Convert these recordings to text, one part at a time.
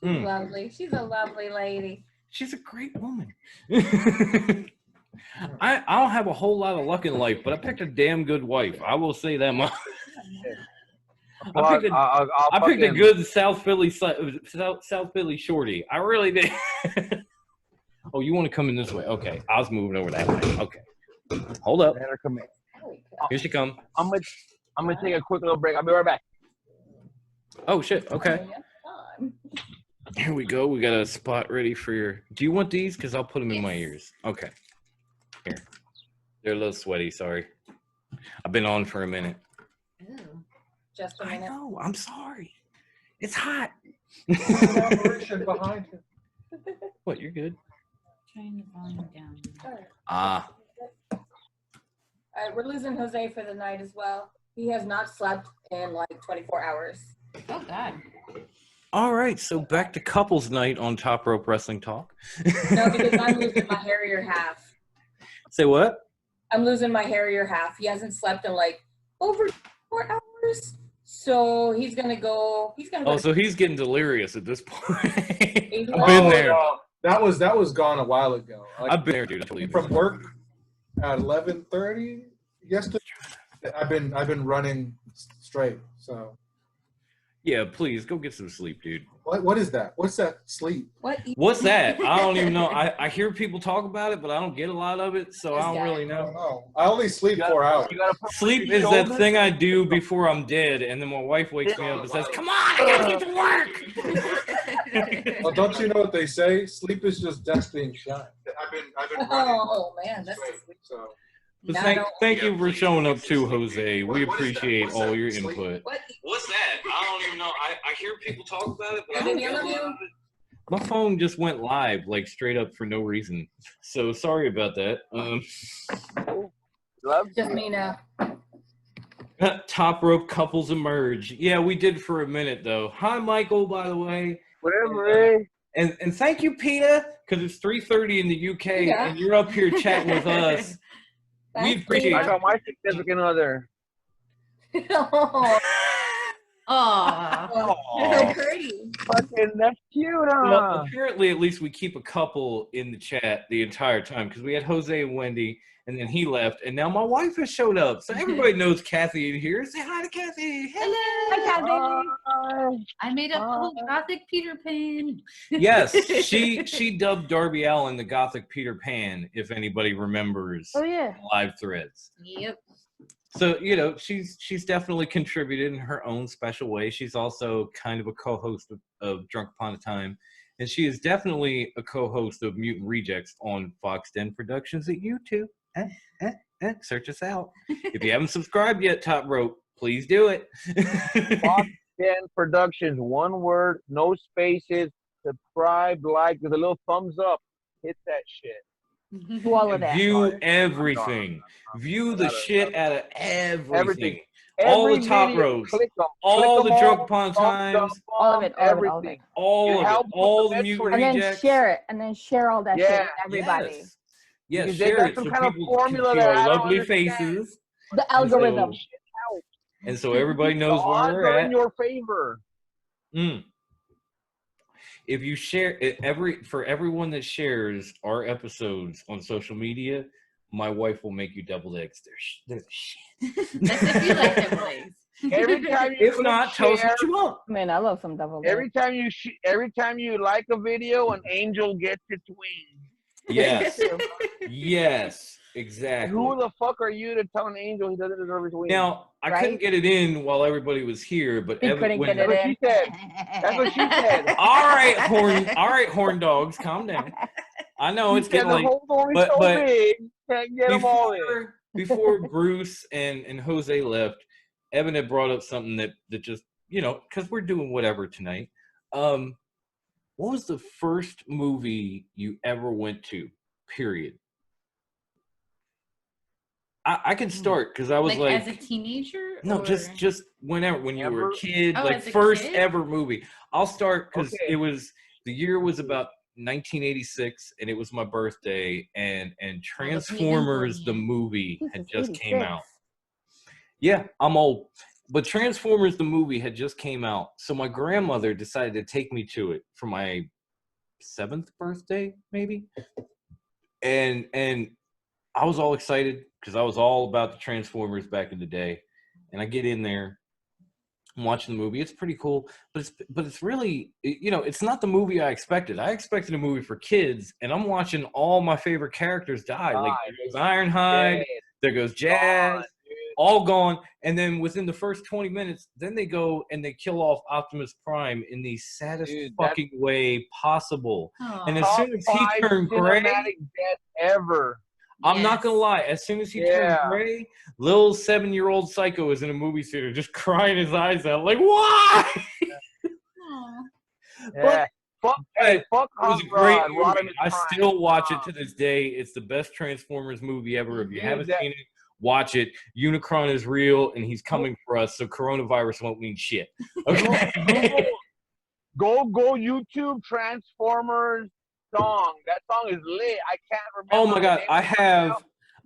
Mm. Lovely. She's a lovely lady. She's a great woman. I don't have a whole lot of luck in life, but I picked a damn good wife. I will say that much. I picked a good South Philly shorty. I really did. Oh, you want to come in this way? Okay, I was moving over that way. Okay, hold up. Here she come. I'm gonna take a quick little break. I'll be right back. Oh shit. Okay. Here we go. We got a spot ready for your. Do you want these? Because I'll put them in my ears. Okay. Here. They're a little sweaty. Sorry. I've been on for a minute. Ooh, just a minute. I know. I'm sorry. It's hot. Behind you. What? You're good. Trying to volume down. Ah. All right, we're losing Jose for the night as well. He has not slept in like 24 hours. Oh God. All right, so back to couples night on Top Rope Wrestling Talk. No, because I'm losing my hairier half. Say what? I'm losing my hairier half. He hasn't slept in like over 4 hours. So he's gonna go. Oh, so he's getting delirious at this point. I've Oh, been there. That was gone a while ago. Like, I've been there, dude. from work at 11:30 yesterday. I've been running straight. So Yeah, please go get some sleep, dude. what is that? What's that? Sleep? What's that? I don't even know. I hear people talk about it, but I don't get a lot of it, so I don't really I don't know. know. I only sleep 4 hours. Sleep is that thing I do before I'm dead, and then my wife wakes me up and says, "Come on, I gotta get to work." Well, don't you know what they say? Sleep is just death being shot. I've been running. Oh man, that's straight, so. But thank you for showing up too, Jose. We appreciate all your input. What's that? I don't even know. I hear people talk about it, but I don't get a lot of it. My phone just went live, like straight up for no reason. So sorry about that. just me now. Top Rope couples emerge. Yeah, we did for a minute though. Hi, Michael, by the way. Whatever. And thank you, Peter, because it's 3:30 in the UK, and you're up here chatting with us. We appreciate I got my significant other. Oh, So pretty. Fucking, that's cute, huh? Well, apparently, at least we keep a couple in the chat the entire time because we had Jose and Wendy, and then he left, and now my wife has showed up. So everybody knows Kathy in here. Say hi to Kathy. hello. Hi, Kathy. I made up a whole Gothic Peter Pan. Yes, she dubbed Darby Allin the Gothic Peter Pan, if anybody remembers. Oh yeah. Live threads. Yep. So, she's definitely contributed in her own special way. She's also kind of a co-host of Drunk Upon a Time. And she is definitely a co-host of Mutant Rejects on Fox Den Productions at YouTube. Search us out. If you haven't subscribed yet, Top Rope, please do it. Fox Den Productions, one word, no spaces. Subscribe, like, with a little thumbs up. Hit that shit. Do all of that. View everything. View the shit out of everything. All the top rows. All the Drunk Upon Times. All of it. Everything. All the Mutant And then Rejects. share it. And then share all that shit with everybody. Yes. Yes, Because they share got it some so kind of people formula can see that I our don't lovely understand. faces. The algorithm. And so everybody knows The where odds we're are at. in your favor. If you share it, for everyone that shares our episodes on social media, my wife will make you double eggs. They're shit. That's if you like them legs. Every time you If not, tell us what you want. Man, I love some double. Every time you like a video, an angel gets its wings. Yes. Yes. Exactly. Who the fuck are you to tell an angel he doesn't deserve his wings? Now, I couldn't get it in while everybody was here, but He couldn't get it That's what in. she said. That's what she said. All right, horn dogs, calm down. I know it's getting the late. hole's only but- so but big, can't get them all in. Before Bruce and Jose left, Evan had brought up something that just, because we're doing whatever tonight. What was the first movie you ever went to, period? I can start because I was like as a teenager? No, or? just whenever, when you were a kid, Oh, like as a first kid? ever movie. I'll start because Okay. the year was about 1986 and it was my birthday and Transformers the movie had just came out. Yeah, I'm old. But Transformers the movie had just came out, so my grandmother decided to take me to it for my 7th birthday, maybe. And I was all excited because I was all about the Transformers back in the day. And I get in there, I'm watching the movie. It's pretty cool, but it's really, it's not the movie I expected. I expected a movie for kids, and I'm watching all my favorite characters die. Like there goes Ironhide, there goes Jazz, all gone. And then within the first 20 minutes, then they go and they kill off Optimus Prime in the saddest fucking way possible. Aw. And as soon as he turned gray, cinematic death ever. I'm not gonna lie. As soon as he turned gray, little 7-year-old Psycho is in a movie theater just crying his eyes out, like, why? Aw. Yeah. Fuck It was a great Rod, movie. Rodimus I Prime. still watch it to this day. It's the best Transformers movie ever. If you haven't seen it, watch it. Unicron is real, and he's coming for us, so coronavirus won't mean shit. Okay. Go YouTube Transformers song. That song is lit. I can't remember. Oh my the god, name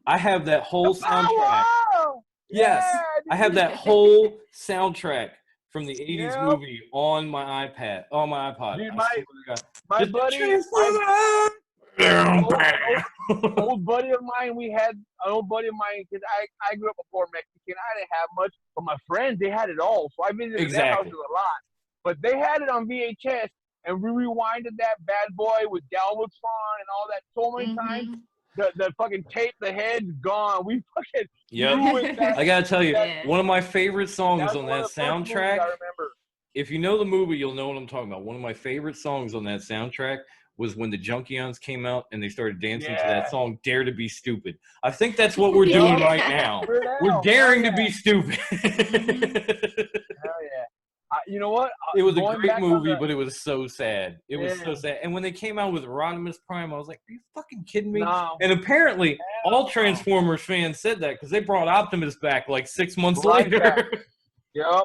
I have that whole of it. soundtrack. Wow. Yes, Yeah, I have that whole soundtrack from the 80s Yep. movie on my iPad, on my iPod. Dude, I my- swear to God. My Just buddy, old buddy of mine, we had an old buddy of mine, because I grew up a poor Mexican. I didn't have much, but my friends, they had it all. So I visited their houses a lot. But they had it on VHS, and we rewinded that bad boy with Galvatron and all that so many times. The fucking tape, the head's gone. We fucking ruined that. I gotta tell you, Yeah. one of my favorite songs That's on one that of the first movies I soundtrack. remember. If you know the movie, you'll know what I'm talking about. One of my favorite songs on that soundtrack was when the Junkions came out and they started dancing to that song, Dare to Be Stupid. I think that's what we're doing right now. We're daring to be stupid. Hell yeah. You know what? It was a Going great back on movie, the- but it was so sad. It was so sad. And when they came out with Rodimus Prime, I was like, are you fucking kidding me? No. And apparently, all Transformers fans said that because they brought Optimus back like 6 months Right later. back. Yep.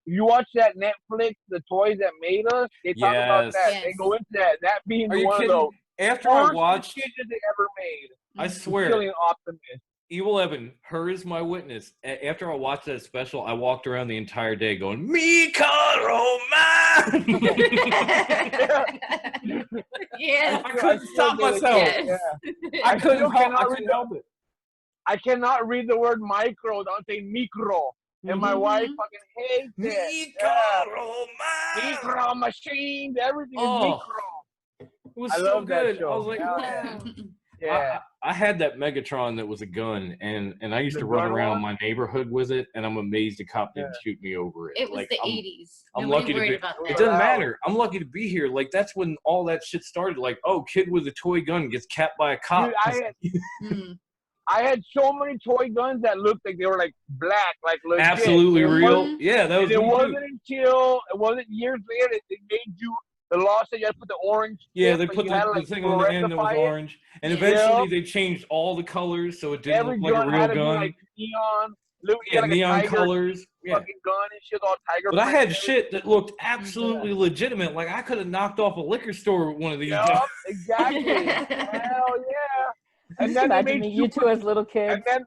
You watch that Netflix, The Toys That Made Us, they talk about that. Yes. They go into that. That being Are you one kidding? of the After I worst watched, decisions they ever made. I swear, Killing Optimus. Evil Evan, her is my witness. After I watched that special, I walked around the entire day going, "Me caro man." Yes. I couldn't stop myself. Yes. I couldn't cannot help it. I cannot read the word micro without saying micro. And my wife fucking hates it. Me Yeah. caro man. Micro machines, everything Oh. is micro. It was I so love that good. show. I was like, Hell "Wow." Yeah. I had that Megatron that was a gun, and I used The to run gun around one? my neighborhood with it, and I'm amazed the cop didn't shoot me over it. It was Like, the I'm- 80s. I'm Nobody lucky to worried be. about It that. doesn't Wow. matter. I'm lucky to be here. Like that's when all that shit started. Like, oh, kid with a toy gun gets capped by a cop. Dude, Mm. I had so many toy guns that looked like they were like black, like legit. Absolutely It real. wasn't- Yeah, that was. And it me, too. wasn't until it wasn't years later that they made you the law said you had to put the orange. Yeah, tip, they but put you had to, the like, thing on the end that was rectify it. orange, and Yeah. eventually they changed all the colors so it didn't Every look like gun a had real to be gun. like neon. Look, you Yeah, got like neon a tiger colors. Yeah. fucking gun and shit, all tiger. But I print had and shit that looked absolutely legitimate. Like I could have knocked off a liquor store with one of these. everything. guns. Yup, exactly. Hell yeah. And then they Imagine made you two as little kids. and then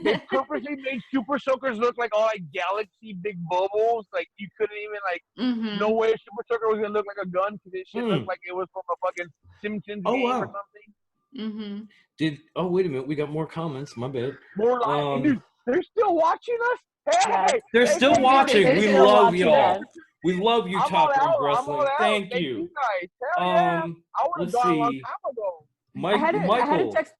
they purposely made Super Soakers look like all like galaxy big bubbles. Like you couldn't even like Mhm. no way Super Soaker was gonna look like a gun because this shit looked like it was from a fucking Simpsons Oh, game wow. or something. Mhm. Oh wait a minute, we got more comments. My bad. More like, dude, they're still watching us. Hey, Yes. They're hey, still hey, watching. They're We still love watching y'all. us. We love you, I'm Top all Rank out. I'm Wrestling. all out. Thank you. guys. Hell yeah. I would have let's gone a long see. time ago. I had to text.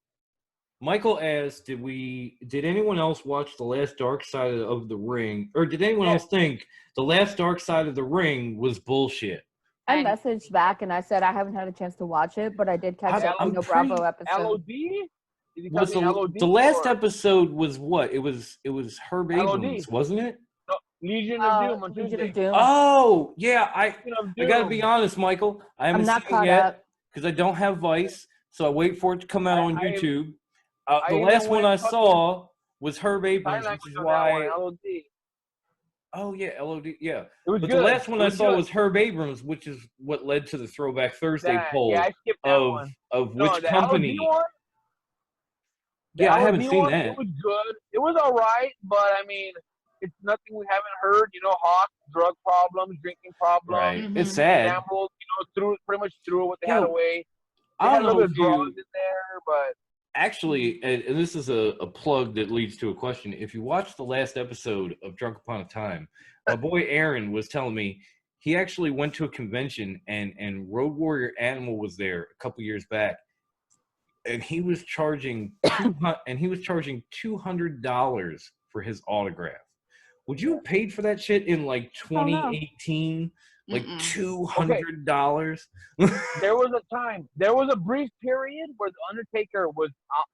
Michael asked, did anyone else watch The Last Dark Side of the Ring? Or did anyone else think The Last Dark Side of the Ring was bullshit? I messaged back and I said I haven't had a chance to watch it, but I did catch the I'm Dino Bravo pretty- episode. LOD? Did he Was tell me LOD? the last or- episode was what? It was Herb LOD. Abrams, wasn't it? No, Legion of Doom on Legion Tuesday. of Doom. Oh, yeah. Legion of I gotta Doom. be honest, Michael. I I'm haven't not seen caught it yet up. because I don't have Vice, so I wait for it to come out on I- YouTube. I The even last one went I fucking saw was Herb sign Abrams, language which is on that one, why. LOD. Oh yeah, LOD. Yeah, It was but good. the last one It I was saw good. was Herb Abrams, which is what led to the Throwback Thursday That- poll Yeah, I skipped that one. of No, which the company. LOD one, the Yeah, I haven't LOD seen one, that. It was good. It was all right, but I mean, It's nothing we haven't heard. You know, Hawk, drug problems, drinking problems, Right. Mhm. It's sad. gambled. Pretty much threw what they had Yo, away. They I had don't a little know bit if of drugs you in there, but actually, and this is a plug that leads to a question. If you watched the last episode of Drunk Upon a Time, my boy Aaron was telling me he actually went to a convention and Road Warrior Animal was there a couple years back, and he was charging $200 for his autograph. Would you have paid for that shit in like Oh, no. 2018? Like Mm-mm. $200? there was a brief period where the Undertaker was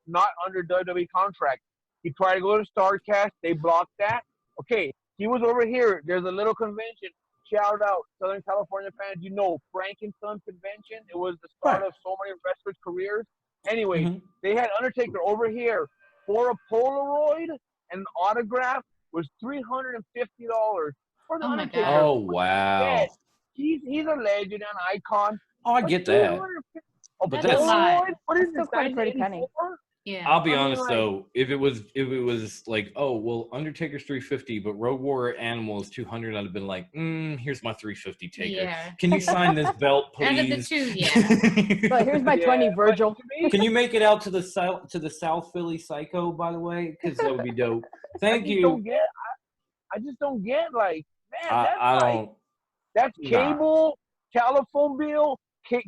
not under WWE contract. He tried to go to StarCast. They blocked that. Okay, he was over here. There's a little convention. Shout out Southern California fans. You know, Frank and Son Convention. It was the start of so many wrestlers' careers. Anyway, Mhm. they had Undertaker over here for a Polaroid and an autograph was $350 for the Oh my Undertaker. God. Oh wow! Yeah, he's a legend, an icon. Oh, I get that. But But That's a lot. what is That's still this? quite a pretty penny. 1984? Yeah. I'll be I mean, honest like- though, if it was like, oh well, Undertaker's 350, but Road Warrior Animal is 200, I'd have been like, here's my 350 taker. Yeah. Can you sign this belt, Out of the please? two, yeah. But here's my Yeah, 20, but Virgil. to me, Can you make it out to the South Philly Psycho, by the way? Because that would be dope. Thank you. I just don't get like, man, that's I like don't. that's Nah. cable, telephone bill,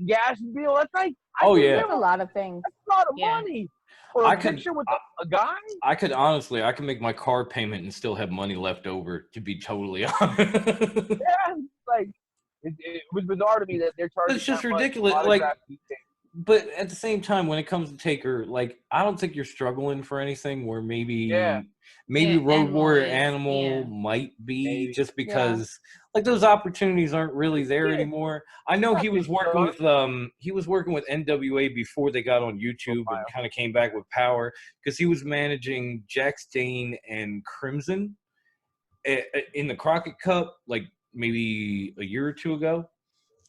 gas bill. That's like Oh, can yeah. There's never- a lot of things. That's a lot of Yeah. money for I a could- picture with a guy. I could honestly, I could make my car payment and still have money left over. To be totally honest. Yeah, like it was bizarre to me that they're charging. It's just that much ridiculous, autograph like- these days. But at the same time, when it comes to Taker, like I don't think you're struggling for anything. Where maybe Yeah, Road Animal Warrior is, Animal yeah. might be Maybe. just because like those opportunities aren't really there Yeah. anymore. I know he was working with NWA before they got on YouTube and kind of came back with Power because he was managing Jack Stain and Crimson in the Crockett Cup like maybe a year or two ago.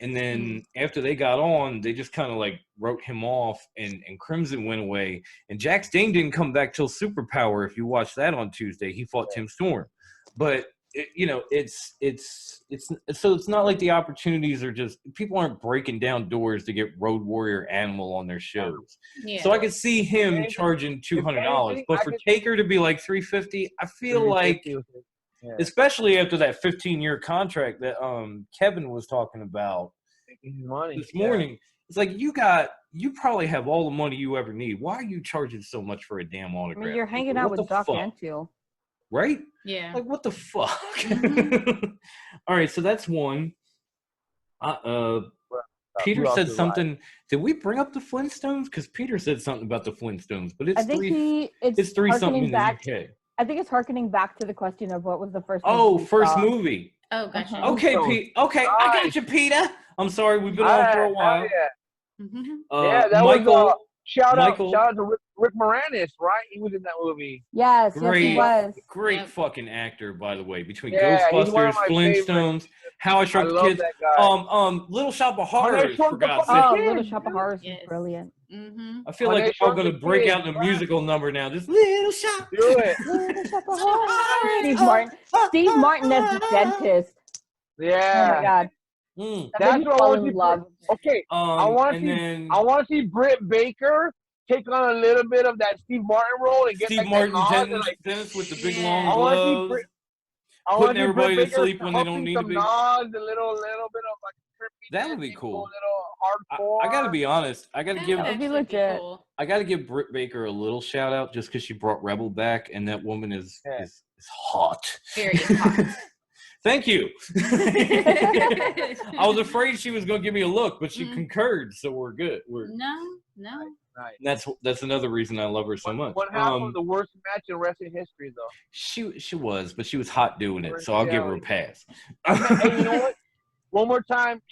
And then after they got on, they just kind of like wrote him off, and Crimson went away. And Jack Stain didn't come back till Superpower. If you watch that on Tuesday, he fought Tim Storm. But it's so it's not like the opportunities are just people aren't breaking down doors to get Road Warrior Animal on their shows. Yeah. So I could see him charging $200, but for Taker to be like $350, I feel like. Yeah. Especially after that 15-year contract that Kevin was talking about Money, this morning. It's like you probably have all the money you ever need. Why are you charging so much for a damn I autograph? mean, you're hanging What out the with Doc fuck? Antle. Right? Yeah. Like what the fuck? Mhm. All right, so that's one. Peter who else said is something. Did we bring up the Flintstones? Because Peter said something about the Flintstones, but I it's think it's three something harkening in the back. UK. I think it's harkening back to the question of what was the first. Oh, movie we first saw. movie. Oh, gotcha. Uh-huh. Okay, Flintstones. Pete. Okay, I got Nice. you, Peter. I'm sorry, we've been on for a while. Yeah, Mhm. yeah, that Michael, was shout Michael- out to Rick Moranis, right? He was in that movie. Yes, yes, Great. he was. great Yep. fucking actor, by the way. Between Yeah, he's one Ghostbusters, of my Flintstones, How I I Shrunk the love Kids, that guy. Little Shop of When I Horrors, Shrunk for the God's Fucking sake. Oh, Kids, Little Shop of dude. Horrors was Yes. brilliant. Mhm. I feel When like I they're all Shrunk going the to break Kids, out in a right. musical number now. Just Little Shop. Do it. Little Shop of Horrors. Steve Martin. Steve Martin as the dentist. Oh Yeah. my God. Mm. That That's made me what I fall want in to see. love. Okay, And see- then I want to see Britt Baker take on a little bit of that Steve Martin role and get Steve like Martin that nod and, tennis with the big Yeah. long I wanna see gloves. Brit- I Putting want to see everybody Britt to Baker sleep when they don't humping need to some be. nods, a little bit of like trippy That would be dancing, cool. a little hardcore. I got to be honest. I got to That give would That'd be actually be legit. cool. I got to give Britt Baker a little shout out just because she brought Rebel back, and that woman is Yeah. is hot. Very hot. Thank you. I was afraid she was going to give me a look, but she Mhm. concurred, so we're good. No. Nice. That's another reason I love her so much. One half of the worst match in wrestling history, though. She was, but she was hot doing it, so I'll give her a pass. Hey, you know what? One more time,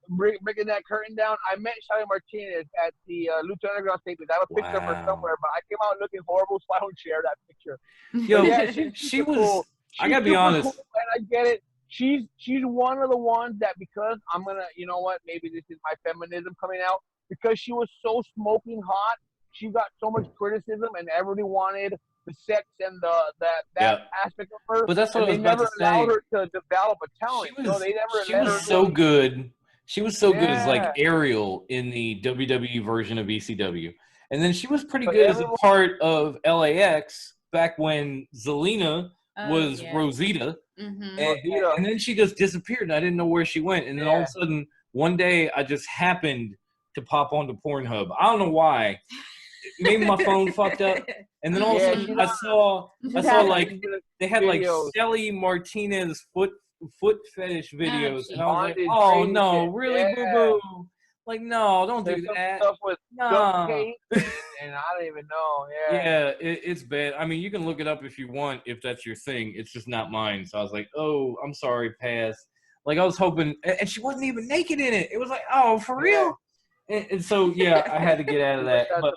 breaking that curtain down. I met Shelly Martinez at the Lucha Underground statement. I have a picture of her Wow. somewhere, but I came out looking horrible, so I don't share that picture. Yo, Yeah, she super was. cool. I gotta be super honest. cool, and I get it. She's one of the ones that because I'm gonna, you know what? Maybe this is my feminism coming out. Because she was so smoking hot, she got so much criticism, and everybody wanted the sex and that aspect of her. But that's what I was they about never to say. allowed her to develop a talent. She was, they never she let was her so good. She was so good as like Yeah. Ariel in the WWE version of ECW. And then she was pretty But good as a everyone- part of LAX back when Zelina was yeah. Rosita. Mm-hmm. And then she just disappeared, and I didn't know where she went. And then all of a sudden, one day, I just happened to pop onto Pornhub. I don't know why. Maybe my phone fucked up. And then all of a sudden, I saw like they had like videos. Shelly Martinez foot fetish videos, and I was like, Bondage, oh crazy no, shit. really, Yeah. boo boo? Like, no, don't There's do some that. stuff with Nah. duct tape, and I don't even know. Yeah, it's bad. I mean, you can look it up if you want, if that's your thing. It's just not mine. So I was like, oh, I'm sorry, pass. Like, I was hoping, and she wasn't even naked in it. It was like, oh, for real? And so, yeah, I had to get out of that. But,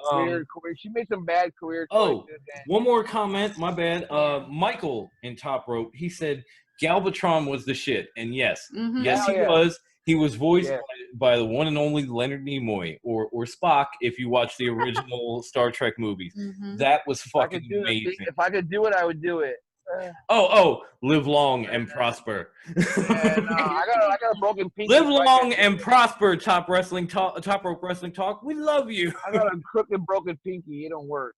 she made some bad career oh, choices. one more comment, my bad. Michael in Top Rope, he said Galvatron was the shit. And yes, yes, he was. He was voiced by the one and only Leonard Nimoy, or Spock, if you watch the original Star Trek movies. That was fucking amazing. If I could do it, I would do it. Live long and prosper. I got a broken pinky. Live long and prosper, Top Rope Wrestling Talk. We love you. I got a crooked broken pinky. It don't work.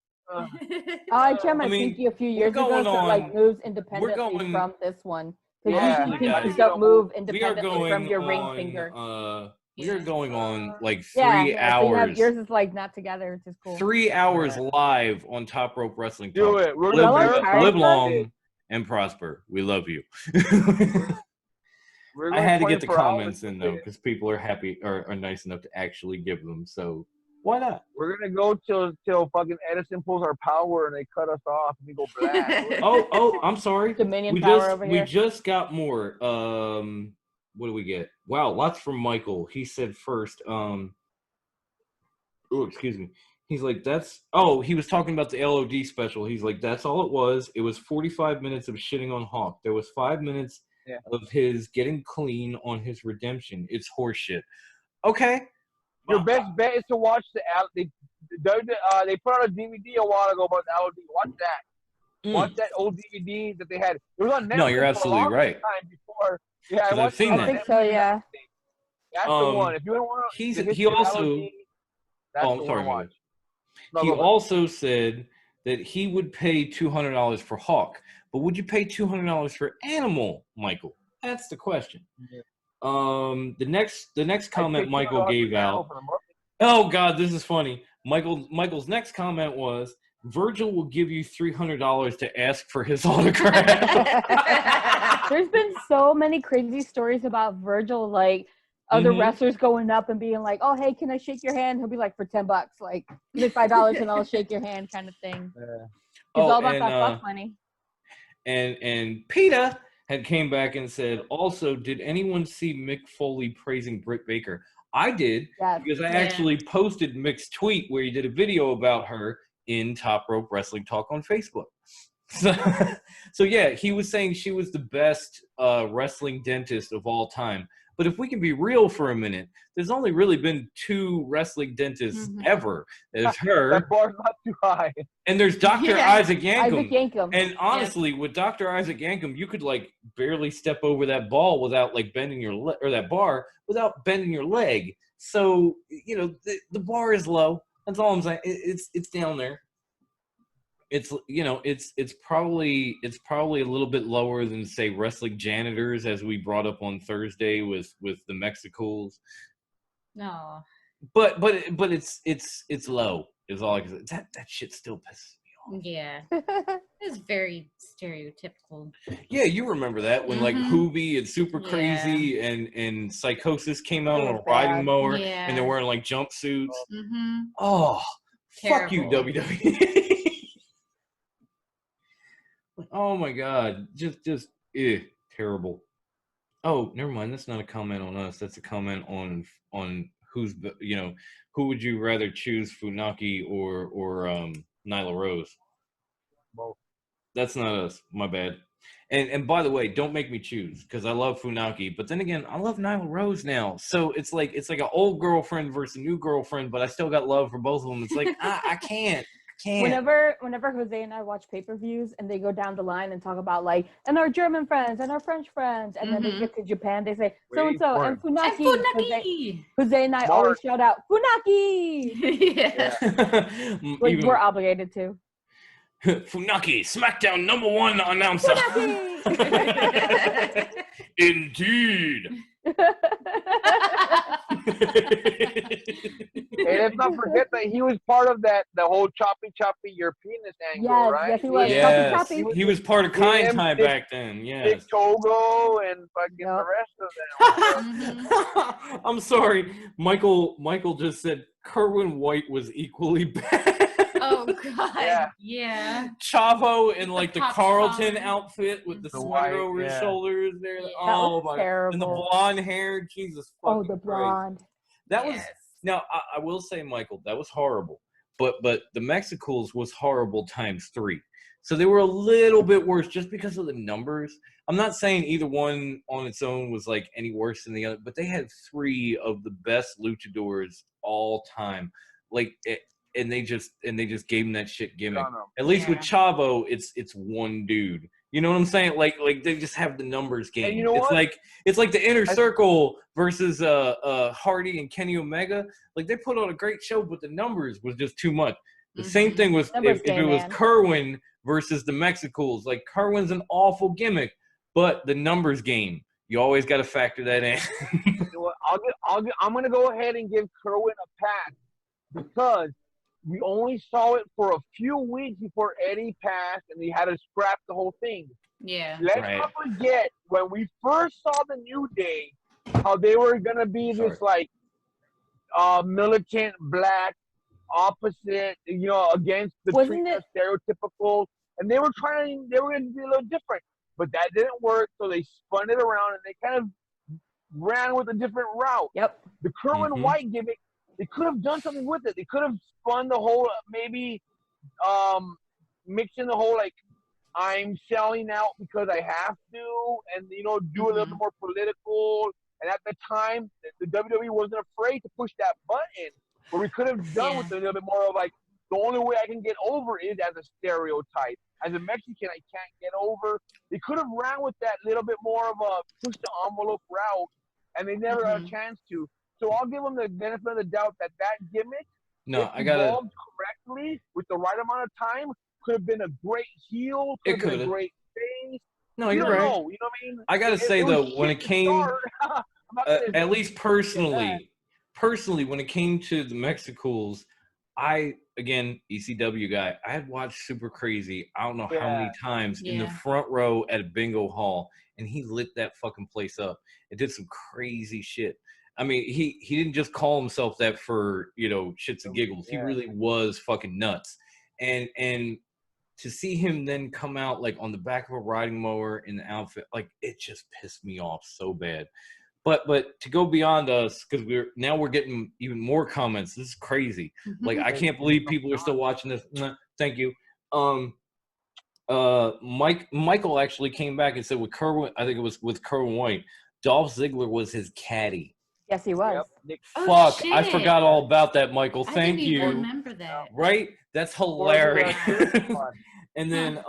I tried my pinky a few years ago, so it like moves independently from this one. Because usually pinkies don't move independently from your ring finger. We are going on like 3 hours. So yours is like not together, which is cool. 3 hours live on Top Rope Wrestling Talk. Do it. Live long and prosper. We love you. I had to get the comments in though, because people are happy or are nice enough to actually give them. So why not? We're gonna go till fucking Edison pulls our power and they cut us off and we go black. oh, I'm sorry. Dominion power over here. We just got more. What do we get? Wow, lots from Michael. He said first. Oh, excuse me. He's like, he was talking about the LOD special. He's like, that's all it was. It was 45 minutes of shitting on Hawk. There was 5 minutes of his getting clean on his redemption. It's horseshit. Okay. Your best bet is to watch they put out a DVD a while ago about the LOD. Watch that. Watch that old DVD that they had. It was on Netflix. No, you're absolutely right. Time before. Yeah, I've seen that. I think so, yeah. That's the one. If you want to, he also. I'm sorry. He also said that he would pay $200 for Hawk, but would you pay $200 for Animal, Michael? That's the question. The next comment Michael gave out. Oh God, this is funny. Michael's next comment was, Virgil will give you $300 to ask for his autograph. There's been so many crazy stories about Virgil, like other wrestlers going up and being like, "Oh, hey, can I shake your hand?" He'll be like, "For $10, like give me $5 and I'll shake your hand," kind of thing. It's all about that fuck money. And PETA had came back and said, also, did anyone see Mick Foley praising Britt Baker? I did, because I actually posted Mick's tweet where he did a video about her in Top Rope Wrestling Talk on Facebook. So yeah, he was saying she was the best wrestling dentist of all time. But if we can be real for a minute, there's only really been 2 wrestling dentists ever. There's her. That bar's not too high. And there's Dr. Isaac Yankem. And honestly, with Dr. Isaac Yankem, you could like barely step over that ball without like bending your leg, or that bar without bending your leg. So, you know, the bar is low. That's all I'm saying. It's down there. It's, you know, it's probably a little bit lower than, say, wrestling janitors, as we brought up on Thursday with the Mexicals. No. But it's low is all I can say. That shit still pisses me off. Yeah. It's very stereotypical. Yeah, you remember that when like Hoovy and Super Crazy and Psychosis came out on a riding mower and they're wearing like jumpsuits. Oh, terrible. Fuck you, WWE. Oh my God, just terrible. Oh, never mind. That's not a comment on us. That's a comment on who's, you know, who would you rather choose, Funaki or Nyla Rose? Both. That's not us. My bad. And by the way, don't make me choose, because I love Funaki, but then again, I love Nyla Rose now. So it's like an old girlfriend versus a new girlfriend, but I still got love for both of them. It's like I can't. Whenever Jose and I watch pay-per-views and they go down the line and talk about like, and our German friends and our French friends, and then they get to Japan, they say so and so and Funaki. Jose and I always shout out Funaki. We're obligated to. Funaki, SmackDown #1 announcer. Indeed. And let's not forget that he was part of the whole choppy your penis angle, right? Yes, he was. Yes, Choppy. he was part of Kind Time back then. Yes. Big Togo and fucking the rest of them. I'm sorry, Michael just said Kerwin White was equally bad. Oh God, yeah. Chavo in like the Pop Carlton song. outfit with the The sweater white, over his shoulders there. Yeah. Oh my terrible. God. And the blonde hair, Jesus fucking Oh, the Christ. blonde. That was now I will say, Michael, that was horrible. But the Mexicals was horrible ×3. So they were a little bit worse just because of the numbers. I'm not saying either one on its own was like any worse than the other, but they had 3 of the best luchadors all time. Like and they just gave him that shit gimmick. At least with Chavo, it's one dude. You know what I'm saying? Like they just have the numbers game. And you know it's like the Inner Circle versus Hardy and Kenny Omega. Like they put on a great show, but the numbers was just too much. The same thing was if it was Kerwin versus the Mexicals. Like Kerwin's an awful gimmick, but the numbers game, you always got to factor that in. I'm gonna go ahead and give Kerwin a pass because we only saw it for a few weeks before Eddie passed, and he had to scrap the whole thing. Yeah. Let's not forget when we first saw the New Day, how they were gonna be this like militant black opposite, against the stereotypical, and they were gonna be a little different, but that didn't work, so they spun it around and they kind of ran with a different route. Yep. The Kerwin White gimmick, they could have done something with it. They could have spun the whole, maybe mixing the whole like I'm selling out because I have to, and do a little bit more political. And at the time, the WWE wasn't afraid to push that button, where we could have done with a little bit more of like the only way I can get over is as a stereotype. As a Mexican, I can't get over. They could have ran with that little bit more of a push the envelope route, and they never had a chance to. So I'll give them the benefit of the doubt that gimmick, evolved correctly with the right amount of time, could have been a great heel, could have been a great face. No, you're right. You know what I mean? I gotta say though, when it came, at least personally, when it came to the Mexicals, again, ECW guy, I had watched Super Crazy, I don't know how many times in the front row at a bingo hall, and he lit that fucking place up. It did some crazy shit. I mean, he didn't just call himself that for, shits and giggles. He really was fucking nuts. And to see him then come out like on the back of a riding mower in the outfit, like it just pissed me off so bad. But to go beyond us, because we're getting even more comments. This is crazy. Like I can't believe people are still watching this. Thank you. Michael actually came back and said with Kerwin, I think it was with Kerwin White, Dolph Ziggler was his caddy. Yes, he was. Yep. Fuck, I forgot all about that, Michael. Thank you. I didn't even remember that. Right? That's hilarious. And then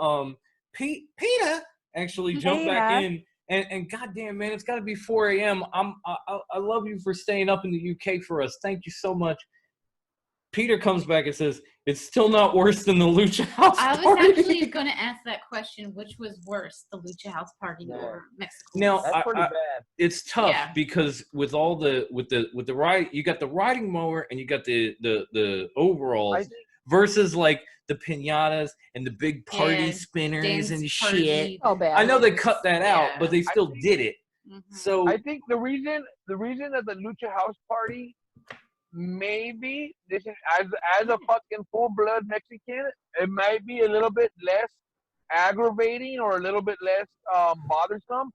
Peter actually jumped back in. And goddamn, man, it's got to be 4 a.m. I love you for staying up in the UK for us. Thank you so much. Peter comes back and says, it's still not worse than the Lucha House Party. I was actually going to ask that question. Which was worse, the Lucha House Party or Mexico? Now, that's pretty bad. It's tough because with all the ride, you got the riding mower and you got the overalls versus like the piñatas and the big party spinners and shit. Oh, bad. I know they cut that out, but they still did it. So I think the reason that the Lucha House Party, maybe this is as a fucking full-blood Mexican, it might be a little bit less aggravating or a little bit less bothersome.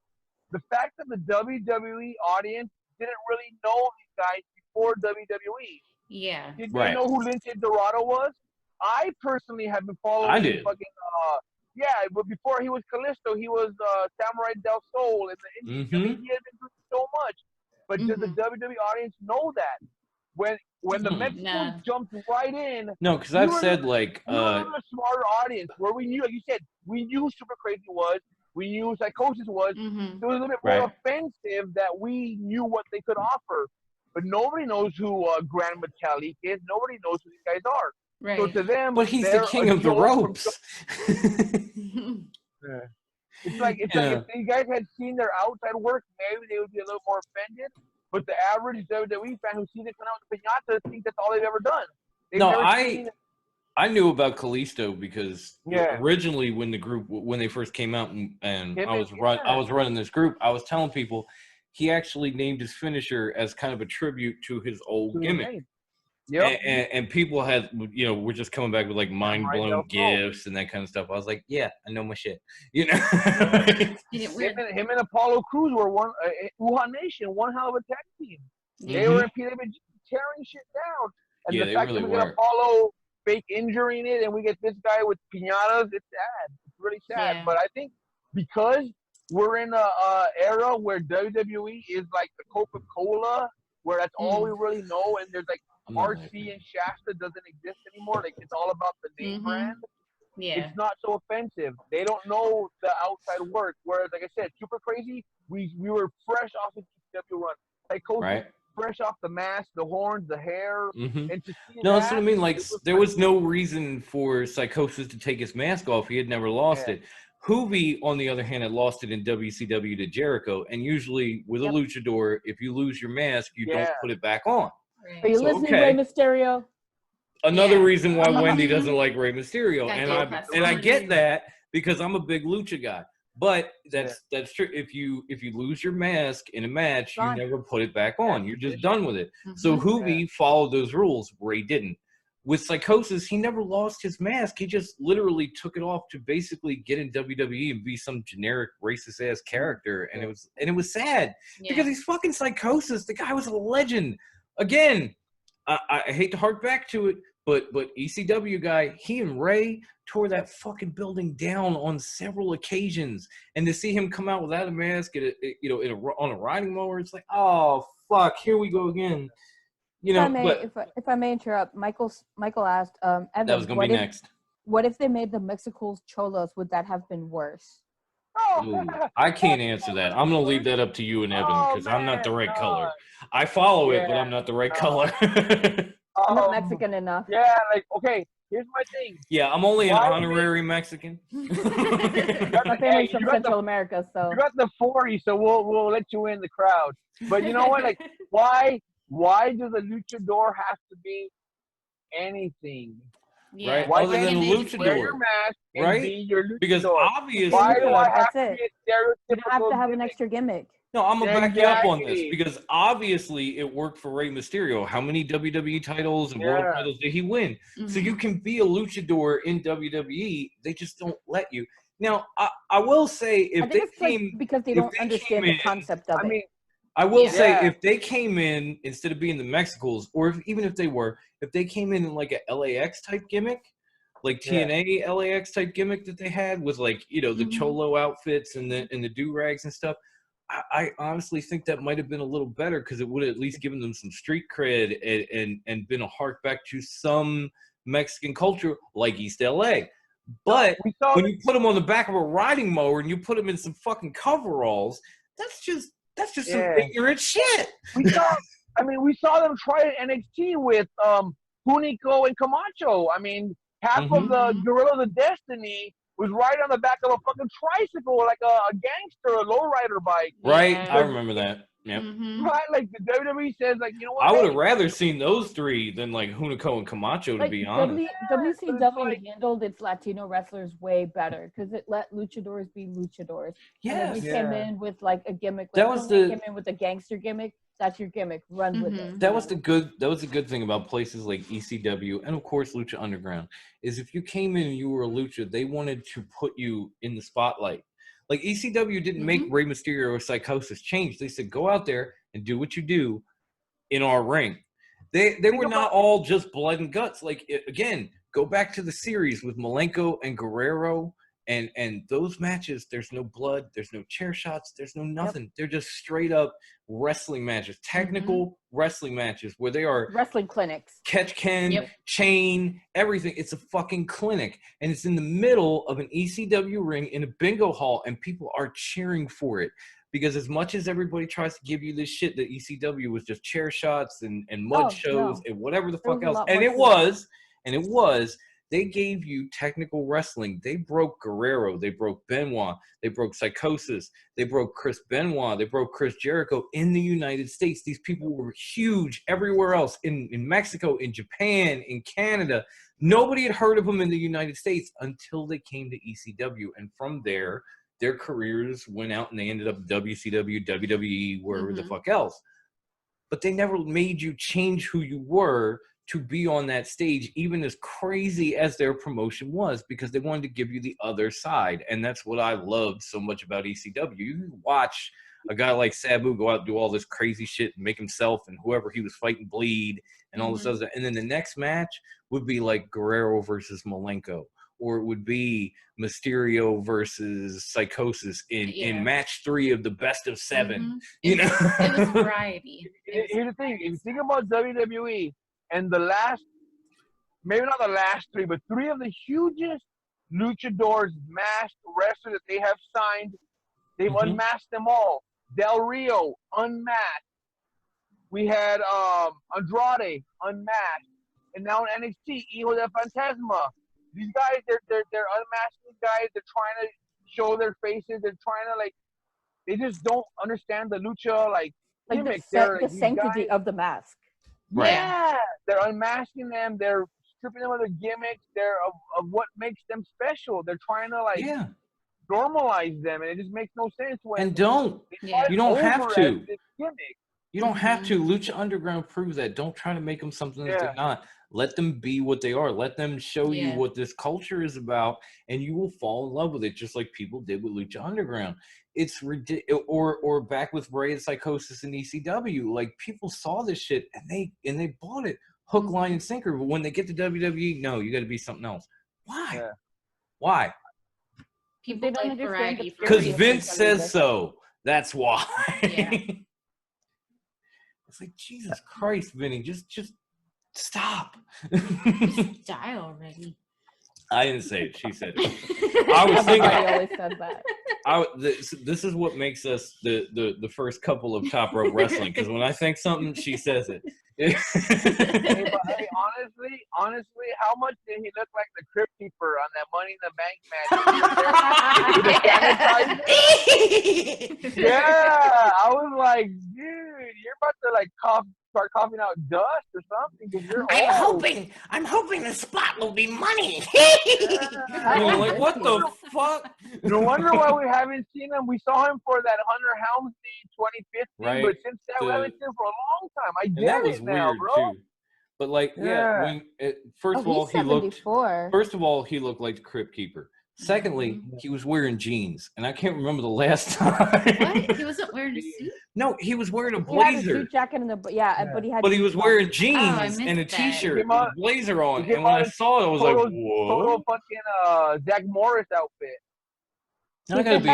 The fact that the WWE audience didn't really know these guys before WWE. Yeah. Did you know who Lince Dorado was? I personally have been following. I did. But before he was Kalisto, he was Samurai Del Sol, and he had been doing so much. But does the WWE audience know that? When when the Mexicans Nah. jumped right in. No, because we I've were said the- like we were a smarter audience where we knew, like you said, we knew Super Crazy was, we knew Psychosis was. Mm-hmm. It was a little bit more Right. offensive that we knew what they could offer, but nobody knows who Grand Metalik is. Nobody knows who these guys are. Right. So to them, but he's the they're king a of the joke from ropes. It's like if you guys had seen their outside work, maybe they would be a little more offended. But the average WWE fan who sees it come out with piñata thinks that's all they've ever done. They've No, never seen I knew about Kalisto because Yeah. originally when they first came out and Him I was and- I was running this group, I was telling people he actually named his finisher as kind of a tribute to his old gimmick. Yep. And people had, we're just coming back with like mind blown Del Sol. gifts and that kind of stuff. I was like, yeah, I know my shit. You know. Him and Apollo Crews were one Wuhan Nation, one hell of a tag team. They were tearing shit down. And Yeah, the they fact really that we get were. Apollo fake injuring it and we get this guy with piñatas, it's sad. It's really sad. Yeah. But I think because we're in a era where WWE is like the Coca-Cola, where that's all we really know, and there's like I'm not RC and Shasta doesn't exist anymore. Like it's all about the name brand. Yeah. It's not so offensive. They don't know the outside work. Whereas, like I said, Super Crazy, we were fresh off the GW run. Psychosis, right. fresh off the mask, the horns, the hair, Mhm. and to see No, that, that's what I mean. Like, it was there was no reason for Psychosis to take his mask off. He had never lost Yeah. it. Hoovy, on the other hand, had lost it in WCW to Jericho. And usually with a luchador, if you lose your mask, you don't put it back on. Right. Are you So, listening, okay. Rey Mysterio? Another Yeah. reason why Wendy doesn't like Rey Mysterio. Goddamn And I Pastor. get that because I'm a big lucha guy. But that's true. If you lose your mask in a match, you Gone. never put it back on. You're just done with it. So Mhm. Hoovy followed those rules. Ray didn't. With Psychosis, he never lost his mask. He just literally took it off to basically get in WWE and be some generic racist ass character. And it was sad Yeah. because he's fucking Psychosis. The guy was a legend. Again, I hate to hark back to it, but ECW guy, he and Ray tore that fucking building down on several occasions, and to see him come out without a mask on a riding mower, it's like, oh fuck, here we go again. If I may interrupt, Michael asked, Evan, that was gonna be next. What if they made the Mexicals cholos? Would that have been worse? Ooh, I can't answer that. I'm gonna leave that up to you and Evan because I'm not the right color. I follow it, but I'm not the right color. I'm not Mexican enough. Yeah, like, okay, here's my thing. Yeah, I'm only an Why honorary Mexican. My family's from Central America, so You got the 40, so we'll let you in the crowd. But you know what? Like, why does a luchador have to be anything? Yeah. Right? Why Other can't than you just wear your luchador, mask and right? be your luchador? Because obviously, Why do I have That's to it. be a stereotypical you don't have to have an gimmick? extra gimmick. no, I'm gonna back you up on this Exactly. because obviously it worked for Rey Mysterio. How many WWE titles and world Yeah. titles did he win? So Mhm. you can be a luchador in WWE. They just don't let you. Now, I will say I if think they it's like came, because they if don't they understand came the in- concept of I it. mean, I will Yeah. say Yeah. if they came in instead of being the Mexicals, or even if they came in like a LAX type gimmick, like TNA LAX type gimmick that they had with like the Mhm. cholo outfits and the do rags and stuff. I honestly think that might have been a little better because it would have at least given them some street cred and been a hark back to some Mexican culture like East LA. But we saw when you put them on the back of a riding mower and you put them in some fucking coveralls, that's just some Yeah. ignorant shit. we saw them try it at NXT with Hunico and Camacho. I mean, half of Mhm. the Guerrillas of Destiny was right on the back of a fucking tricycle, like a gangster, a lowrider bike. Right? Yeah. I remember that. Yeah. Mhm. Right? Like the WWE says, like, you know what? I would hey, have rather seen those three than like Hunico and Camacho, to Like be honest. WCW like- handled its Latino wrestlers way better because it let luchadors be luchadors. And then we Yes. came in with like a gimmick. That Like, was when we the- came in with a gangster gimmick. That's your gimmick. Run with it. Mhm. That was the good thing about places like ECW and of course Lucha Underground is if you came in and you were a lucha, they wanted to put you in the spotlight. Like ECW didn't make Rey Mysterio or Psychosis change. They said go out there and do what you do in our ring. They were not all just blood and guts. Like again, go back to the series with Malenko and Guerrero And those matches, there's no blood, there's no chair shots, there's no nothing. They're just straight up wrestling matches, technical wrestling matches where they are wrestling clinics. Catch can, chain, everything. It's a fucking clinic. And it's in the middle of an ECW ring in a bingo hall, and people are cheering for it. Because as much as everybody tries to give you this shit that ECW was just chair shots and mud shows and whatever the fuck else, and it was, they gave you technical wrestling. They broke Guerrero. They broke Benoit. They broke Psychosis. They broke Chris Benoit. They broke Chris Jericho in the United States. These people were huge everywhere else, in Mexico, in Japan, in Canada. Nobody had heard of them in the United States until they came to ECW. And from there, their careers went out and they ended up WCW, WWE, wherever the fuck else. But they never made you change who you were to be on that stage, even as crazy as their promotion was, because they wanted to give you the other side. And that's what I loved so much about ECW. You watch a guy like Sabu go out and do all this crazy shit and make himself and whoever he was fighting bleed and all this other stuff. And then the next match would be like Guerrero versus Malenko, or it would be Mysterio versus Psychosis in match 3 of the best of 7. You know, it was variety. Here's the thing: if you think about WWE and the last, maybe not the last 3, but 3 of the hugest luchadors, masked wrestlers that they have signed, they've unmasked them all. Del Rio unmasked. We had Andrade unmasked, and now in NXT, Hijo de Fantasma. These guys, they're unmasking guys. They're trying to show their faces. They're trying to they just don't understand the lucha gimmick. The sanctity of the mask. Right. Yeah, they're unmasking them. They're stripping them of their gimmicks. They're of what makes them special. They're trying to normalize them, and it just makes no sense. And you don't have to. Gimmick. You don't have to. Lucha Underground proves that. Don't try to make them something that they're not. Let them be what they are. Let them show you what this culture is about, and you will fall in love with it, just like people did with Lucha Underground. It's ridiculous. Or back with Bray and Psychosis and ECW. Like, people saw this shit and they bought it hook, line, and sinker. But when they get to WWE, no, you got to be something else. Why? Yeah. Why? People don't like understand variety. Because Vince says so. That's why. Yeah. It's like, Jesus Christ, Vinny, just stop. Just die already. I didn't say it. She said it. I was thinking. Everybody always said that. This is what makes us the first couple of Top Rope Wrestling, because when I think something, she says it. Hey, honestly, how much did he look like the Crypt Keeper on that Money in the Bank match? Yeah, I was like, dude, you're about to start coughing out dust or something, because you're old. I'm hoping the spot will be money. Yeah. Like, what the fuck? No wonder why we haven't seen him. We saw him for that Hunter Helmsley 2015, but since that, we haven't seen him for a long time. I get it now, bro. Too. But when first of all, he looked like the Crypt Keeper. Secondly, he was wearing jeans, and I can't remember the last time. What? He wasn't wearing a suit? No, he was wearing a He had a blazer. suit jacket But he was wearing jeans and a that. t-shirt and a blazer on. And when I saw it, I was like, whoa. Total fucking Zach Morris outfit. I gotta be,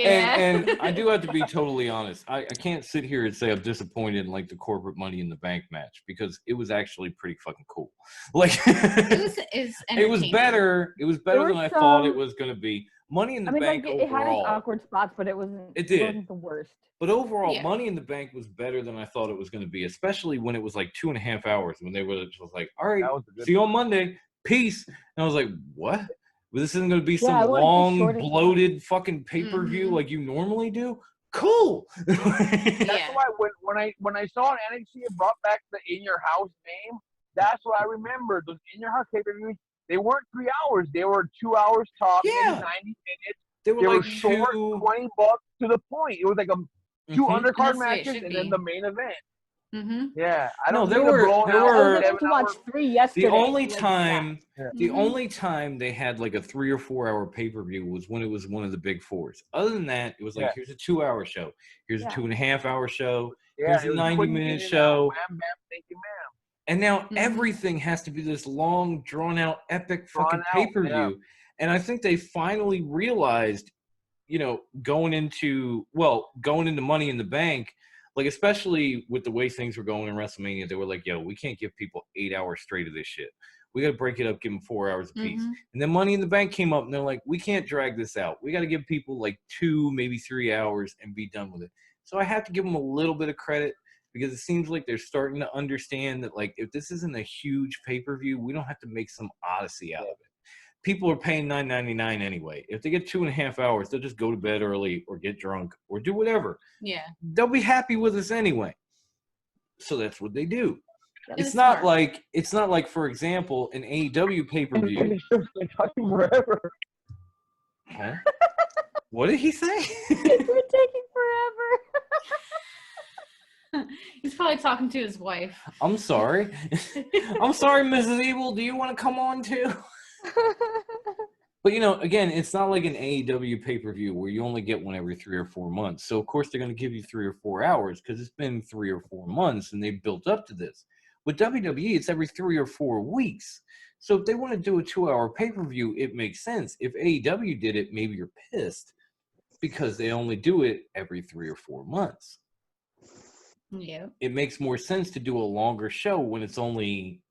Yeah. and I do have to be totally honest. I can't sit here and say I'm disappointed in the corporate Money in the Bank match, because it was actually pretty fucking cool. It was better. It was better than I thought it was gonna be. Money in the Bank overall. It had its awkward spots, but it wasn't. It did. It wasn't the worst. But overall, Money in the Bank was better than I thought it was going to be, especially when it was 2.5 hours. When they were just like, all right, see you on Monday. Peace. And I was like, what? Well, this isn't going to be some long, bloated fucking pay-per-view like you normally do? Cool. That's why when I saw NXT brought back the In Your House name, that's what I remembered. Those In Your House pay-per-views, they weren't 3 hours. They were 2 hours talking, 90 minutes. They were short, $20 to the point. It was like two undercard matches and then the main event. Yeah, I don't. There were. I was able to watch 3 yesterday. The only time they had a 3 or 4 hour pay-per-view was when it was one of the big fours. Other than that, it was here's a 2 hour show, here's a 2.5 hour show, here's a 90-minute show. Bam, bam, thank you, ma'am. And now everything has to be this long, drawn-out, epic fucking pay-per-view. And I think they finally realized, going into Money in the Bank, like, especially with the way things were going in WrestleMania, they were like, yo, we can't give people 8 hours straight of this shit. We got to break it up, give them 4 hours apiece. Mhm. And then Money in the Bank came up, and they're like, we can't drag this out. We got to give people like 2, maybe 3 hours and be done with it. So I have to give them a little bit of credit, because it seems like they're starting to understand that, like, if this isn't a huge pay-per-view, we don't have to make some odyssey out of it. People are paying $9.99 anyway. If they get 2.5 hours, they'll just go to bed early or get drunk or do whatever. Yeah. They'll be happy with us anyway. So that's what they do. It's It's not smart. like, for example, an AEW pay-per-view. Been talking forever. Huh? What did he say? It's been taking forever. He's probably talking to his wife. I'm sorry. I'm sorry, Mrs. Evil. Do you want to come on too? But, again, it's not like an AEW pay-per-view where you only get one every 3 or 4 months. So, of course, they're going to give you 3 or 4 hours because it's been 3 or 4 months and they've built up to this. With WWE, it's every 3 or 4 weeks. So if they want to do a 2-hour pay-per-view, it makes sense. If AEW did it, maybe you're pissed because they only do it every 3 or 4 months. Yeah. It makes more sense to do a longer show when it's only,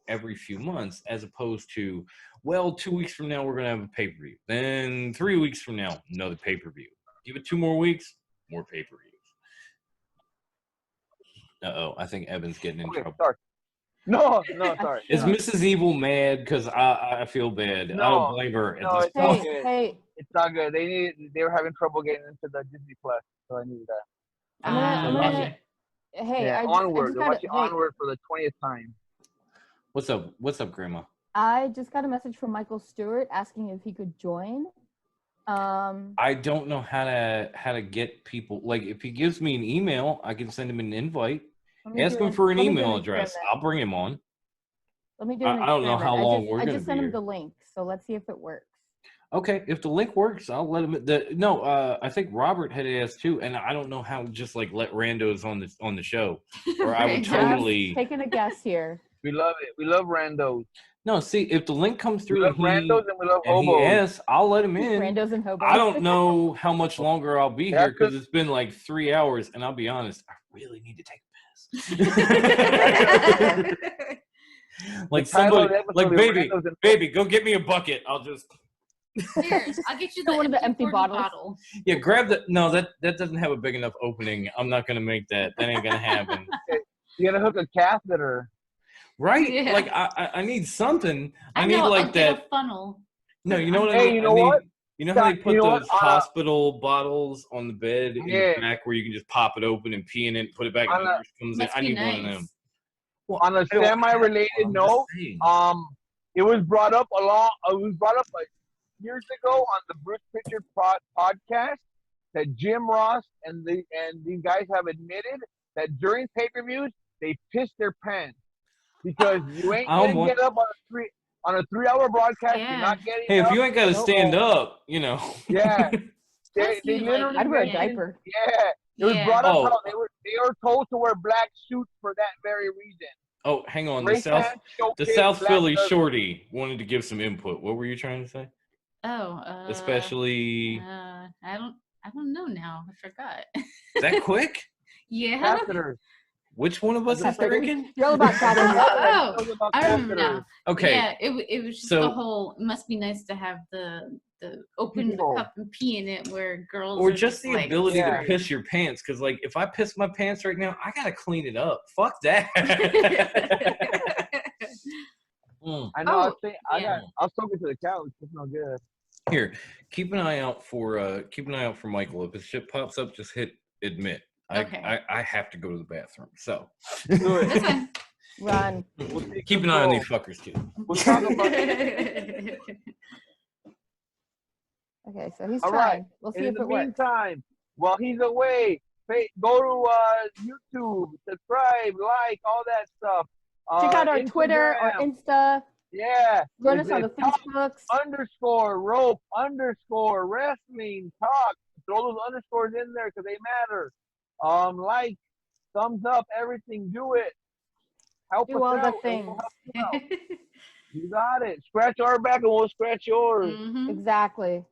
every few months, as opposed to, 2 weeks from now, we're going to have a pay-per-view. Then 3 weeks from now, another pay-per-view. Give it 2 more weeks, more pay-per-views. Uh-oh, I think Evan's getting in trouble. Sorry. No, sorry. Is Mrs. Evil mad? Because I feel bad. I don't blame her at this it's all point. good. Hey, It's not good. They were having trouble getting into the Disney Plus, so I needed that. I'm gotcha. gonna hey, Yeah, I just, Onward. They're got watching Onward for the 20th time. What's up? What's up, Grandma? I just got a message from Michael Stewart asking if he could join. I don't know how to get people. Like, if he gives me an email, I can send him an invite. Ask him for an email address. I'll bring him on. Let me do an I don't know how experiment. long we're I gonna just be sent him here. the link, so let's see if it works. Okay, if the link works, I'll let him. I think Robert had asked too, and I don't know how to just like let randos on the show, or I would Just totally. Taking a guess here. We love it. We love randos. No, see, if the link comes We through love randos and we love and he hobos. asks, I'll let him in. Randos and hobos. I don't know how much longer I'll be here That's because it's been like 3 hours, and I'll be honest, I really need to take a piss. Like The title of somebody, the episode like is Randos and baby, go get me a bucket. I'll just Here, I'll get you One of the empty 40 bottles. bottle. grab the. No, that doesn't have a big enough opening. I'm not gonna make that. That ain't gonna happen. You're gonna hook a catheter. Right? Yeah. Like I need something. I need know, like I'll get that. a funnel. No, you know what I Hey, need? you know what? You know how they put You know what? those hospital bottles on the bed in Yeah. the back where you can just pop it open and pee in it, put it back, and the nurse comes in. Must I be need one of nice. them. Well, on a semi-related I'm note, just saying. it was brought up like years ago on the Bruce Pritchard podcast that Jim Ross and these guys have admitted that during pay-per-views they piss their pants because you ain't gonna get up on a 3-hour broadcast. Yeah. You're not getting. Hey, if up, you ain't got to stand up, Yeah. Plus They you, literally I'd wear a mentioned- diaper. Yeah. It was Yeah. brought up Oh. how they were told to wear black suits for that very reason. Oh, hang on. Race The fans showcase South black Philly service. shorty wanted to give some input. What were you trying to say? Oh, Especially I don't know now. I forgot. that quick? Yeah. Catheters. Which one of us is Catheters. drinking? You're all about catheters. Oh, It was about I remember catheters. now. Okay. Yeah, it was just So- the whole. It must be nice to have the open the People. cup and pee in it, where girls Or are just the like, ability Yeah. to piss your pants. Because, like, if I piss my pants right now, I got to clean it up. Fuck that. Mm. I know. Oh, I yeah. was talking to the couch. It's no good. Here, keep an eye out for Michael. If his shit pops up, just hit admit. Okay. I have to go to the bathroom. So Do it. That's fine. Run. We'll take keep an eye on these control. fuckers too. We'll talk about Okay, so he's All trying. right. We'll see And in if the it works. meantime, while he's away, go to YouTube, subscribe, like, all that stuff. Check out our Twitter, our Instagram. Insta. Yeah. Join us on the It's Talk Facebooks. _rope _ wrestling talk. Throw those underscores in there because they matter. Like, thumbs up, everything. Do it. Help Do us all the out. and things. we'll help you out. You got it. Scratch our back and we'll scratch yours. Mhm. Exactly.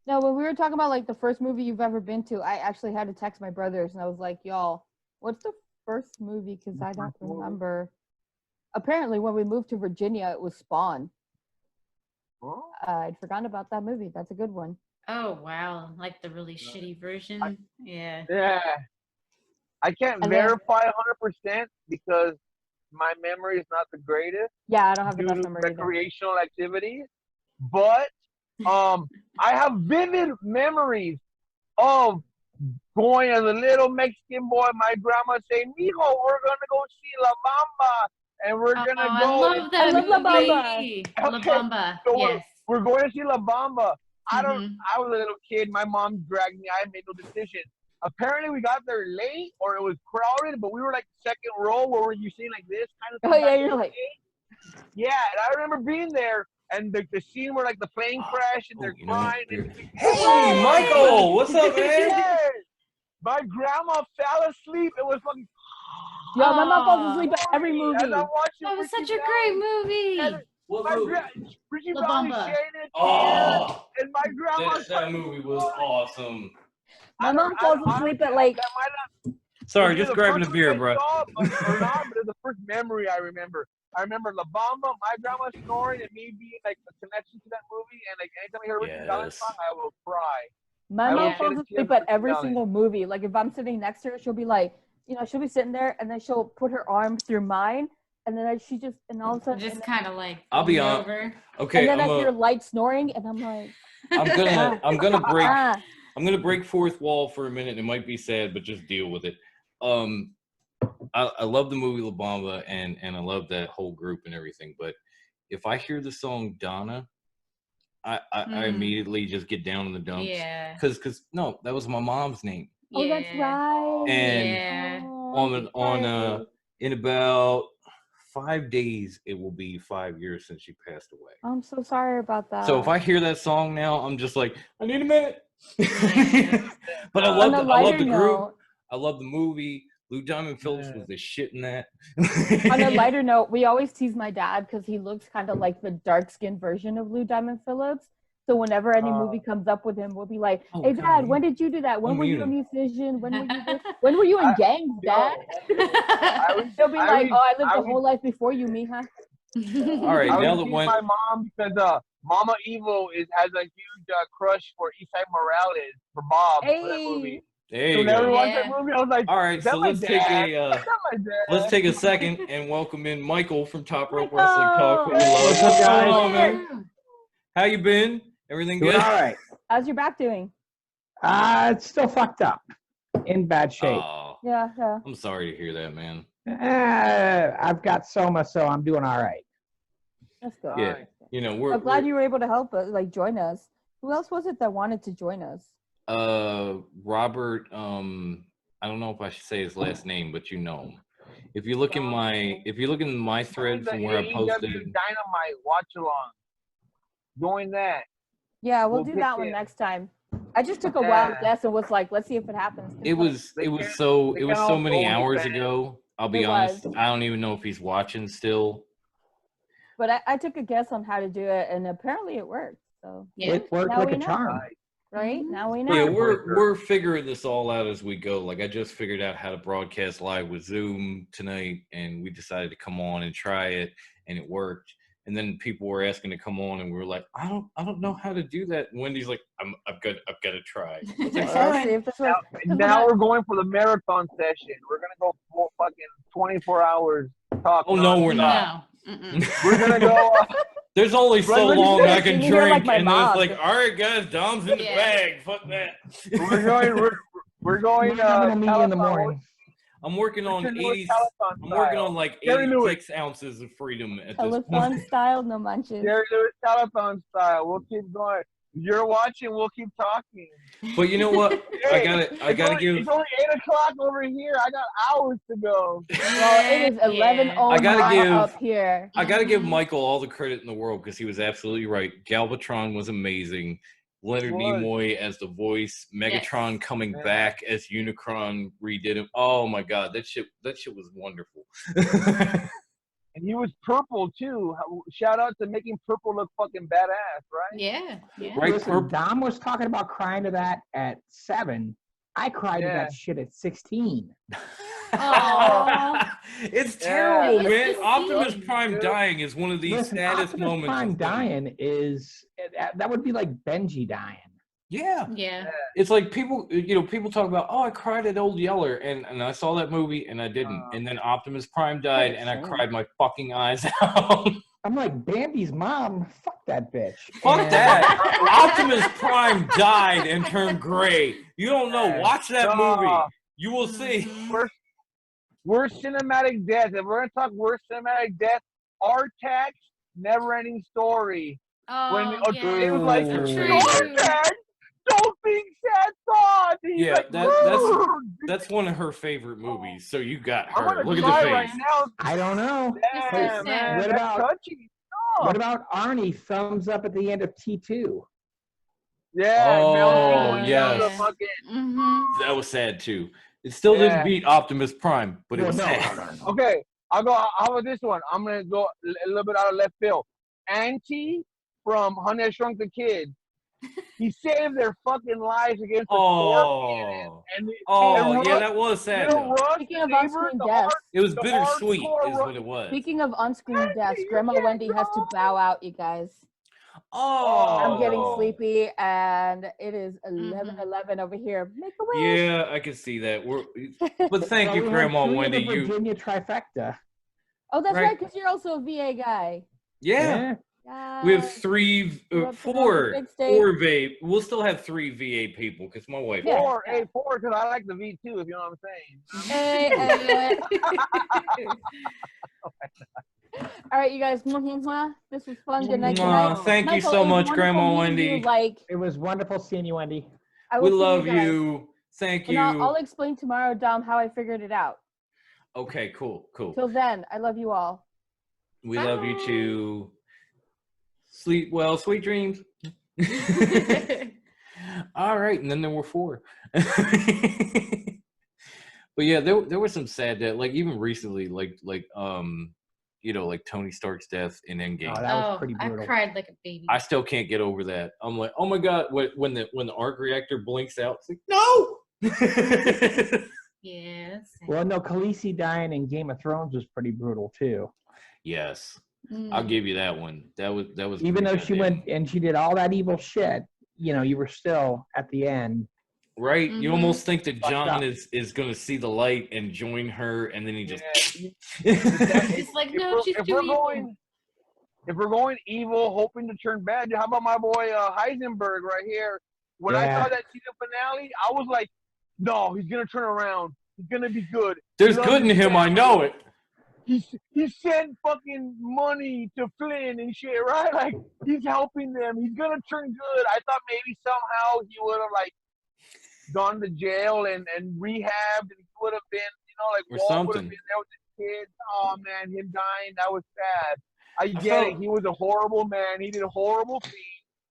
No, when we were talking about like the first movie you've ever been to, I actually had to text my brothers and I was like, y'all, what's the first movie? Because I don't remember. Apparently, when we moved to Virginia, it was Spawn. Huh? I'd forgotten about that movie. That's a good one. Oh wow, like the really shitty version. Yeah. Yeah. I can't And then- verify 100% because my memory is not the greatest Yeah, I don't have due enough to memory either. recreational activities. But I have vivid memories of going as a little Mexican boy. My grandma saying, "Mijo, we're gonna go see La Bamba, and we're gonna I go." love that I love La movie. La Okay, Bamba. so Yes. we're going to see La Bamba. I Mhm. was a little kid. My mom dragged me. I made no decision. Apparently, we got there late, or it was crowded, but we were like second row where you seeing like this kind of. Oh yeah, you're like, Yeah, and I remember being there, and the scene where like the plane crashed and they're you know what? crying. And Hey, Michael, what's up, man? Yes! My grandma fell asleep. It was fucking. yo, my mom falls Aw. asleep at every As movie. I'm watching That was Ricky such a great movie. And What my movie? Ricky La Bobby Bamba. sharing it. Oh, And my grandma. that movie was awesome. My mom falls asleep at like. That might not Sorry, be just the grabbing a first beer, one I bro. saw, or not, but it's the first memory I remember. I remember La Bamba, my grandma snoring, and me being like a connection to that movie. And like anytime I hear a Ricky Valens Yes. song, I will cry. My I mom will falls shed a tear asleep for at Ricky every Valens. single movie. Like if I'm sitting next to her, she'll be like, she'll be sitting there, and then she'll put her arm through mine, and then and all of a sudden, Just and kind of like. I'll be lean on- over. Okay, then I hear light snoring, and I'm like, I'm gonna break ah. I'm gonna break fourth wall for a minute. It might be sad, but just deal with it. I love the movie La Bamba and I love that whole group and everything. But if I hear the song Donna, I immediately just get down in the dumps. Yeah. Cause no, that was my mom's name. Oh, that's Yeah. right. And Yeah. Oh, in about 5 days, it will be 5 years since she passed away. I'm so sorry about that. So if I hear that song now, I'm just like, I need a minute. Yeah. But I On love a I love lighter the group. note, I love the movie. Lou Diamond Phillips was the shit in that. on a lighter note, we always tease my dad because he looks kind of like the dark-skinned version of Lou Diamond Phillips. So whenever any movie comes up with him, we'll be like, Oh, "Hey, God, Dad, yeah. when did you do that? When I'm were you a muted. musician? When were you this? When were you in gangs, Dad?" He'll be like, "Oh, I lived the whole life before you, mija." All right, I now would that tease when my mom because Mama Evo has a huge crush for Eastside Morales for Bob for that movie. there So you whenever we go. watched that movie, I was like, All right, "Is that so my let's dad? take Is that my dad?" let's take a second and welcome in Michael from Top Rope Wrestling Michael! Talk. Who we love. What's up, guys? going on, man? How you been? Everything Doing good? all right. How's your back doing? It's still fucked up. In bad shape. Oh, Yeah. I'm sorry to hear that, man. I've got soma, so I'm doing all right. That's good. Yeah, you know we're I'm glad you were able to help us, like join us. Who else was it that wanted to join us? Robert. I don't know if I should say his last name, but you know him. If you look in my thread The from where I AEW posted. Dynamite watch along. Doing that. Yeah, we'll We'll do get that one there. next time. I just took a wild guess and was like, let's see if it happens. It was They so can't all many go hours fast. ago. I'll be It honest. was. I don't even know if he's watching still. But I took a guess on how to do it, and apparently it worked. So Yeah. It worked Now like we a know. charm. right now we know. Yeah, we're figuring this all out as we go. Like I just figured out how to broadcast live with Zoom tonight, and we decided to come on and try it, and it worked. And then people were asking to come on, and we were like, I don't know how to do that. And Wendy's like, I've got to try. I was like, Let's see if this works. Now we're going for the marathon session. We're gonna go for fucking 24 hours talk. Oh no, we're not. No. Mm-mm. We're gonna go. There's only so We're just long gonna I can sit here like drink, my and then it's mom. like, all right, guys, Dom's in the Yeah. bag. Fuck that. We're going. We're going. We're having a meeting in the telethon. morning. I'm working on What's your 80. newest telethon I'm working style? on like Jerry Lewis. 86 ounces of freedom at this Telephone point. style, no manches. Jerry Lewis telethon style. We'll keep going. You're watching. We'll keep talking. But you know what? I Hey, gotta it's give. only 8:00 over here. I got hours to go. Well, it is 11:09 I gotta give- up here. I got to give Michael all the credit in the world because he was absolutely right. Galvatron was amazing. Leonard Was. Nimoy as the voice, Megatron Yes. coming Yeah. back as Unicron redid him. Oh my god, that shit was wonderful. And he was purple too. Shout out to making purple look fucking badass, right? Yeah. Yeah. Right, Listen, purple. Dom was talking about crying to that at 7. I cried to Yeah. that shit at 16. Aw. It's terrible, Yeah. man. It's Optimus just Prime dude. dying is one of the Listen, saddest Optimus moments. Prime of cinema. dying is that would be like Benji dying. Yeah. Yeah. It's like people, people talk about, oh, I cried at Old Yeller, and I saw that movie, and I didn't. And then Optimus Prime died, and I Same. cried my fucking eyes out. I'm like, Bambi's mom, fuck that bitch. Fuck And- that. Optimus Prime died and turned gray. You don't know. Watch that movie. You will see. Mhm. Worst cinematic death. If we're gonna talk worst cinematic death, Artax, Never Ending Story. Oh, When yeah. it was like, True. Artax, don't think sad thoughts. And he's Yeah, like, that's one of her favorite movies. So you got I'm her. gonna Look at cry the right face. now. I don't know. It's so Damn, sad. man, What that's about- touchy. What about Arnie thumbs up at the end of T2? Yeah, Oh, Mel Gibson, yes. the fucking- Mhm. That was sad too. It still Yeah. didn't beat Optimus Prime, but it Well, was no, sad. no. Okay, I'll go. How about this one? I'm gonna go a little bit out of left field. Auntie from Honey, I Shrunk the Kids. He saved their fucking lives against the scorpion. Oh, And yeah, that was sad. Little Though. Russ, Speaking of neighbor, on-screen the deaths, hard- It was the bittersweet, hardcore is what it was. speaking of on-screen deaths, you Grandma can't Wendy has to go. bow out, you guys. Oh, I'm getting sleepy, and it is Mm-hmm. 11:11 over here. Make a wish. Yeah, I can see that. But thank you, Well, we had Grandma 3 of Wendy. the You, Virginia trifecta. Oh, that's Right. right, because you're also a VA guy. yeah. Yeah. We have 3, We're up to four, the big state. 4 VA. We'll still have 3 VA people because my wife. Yeah. Four, because I like the V2, if you know what I'm saying. Hey, all right, you guys. This was fun. Good night. Good Mwah. night. Thank you Michael, so it was much, wonderful Grandma meeting you, Wendy. Like, It was wonderful seeing you, Wendy. I We will see love guys. you. Thank And you. I'll explain tomorrow, Dom, how I figured it out. Okay, cool. Till then, I love you all. We love you too. Sleep well, sweet dreams. All right, and then there were 4. But yeah, there was some sad death, like even recently, like Tony Stark's death in Endgame. Oh, that was Oh, pretty I brutal. cried like a baby. I still can't get over that. I'm like, oh my god, when the arc reactor blinks out, it's like no. Yeah. Well, no, Khaleesi dying in Game of Thrones was pretty brutal too. Yes, Mm. I'll give you that one. That was Even pretty though she goddamn- went and she did all that evil shit, you were still at the end. right. You Mhm. almost think that Fucked John up. is going to see the light and join her, and then he just. It's like, no, she's if too we're evil. going, if we're going evil, hoping to turn bad, how about my boy Heisenberg right here? When I Yeah. saw that season finale, I was like, no, he's gonna turn around. He's gonna be good. There's He good in loves his him. I family. know it. He sent fucking money to Flynn and shit, right? Like he's helping them. He's gonna turn good. I thought maybe somehow he would have like gone to jail and rehabbed, and he would have been, like Or Walt would have something. been there with his kids. Oh man, him dying, that was sad. I get felt- it. He was a horrible man. He did horrible things.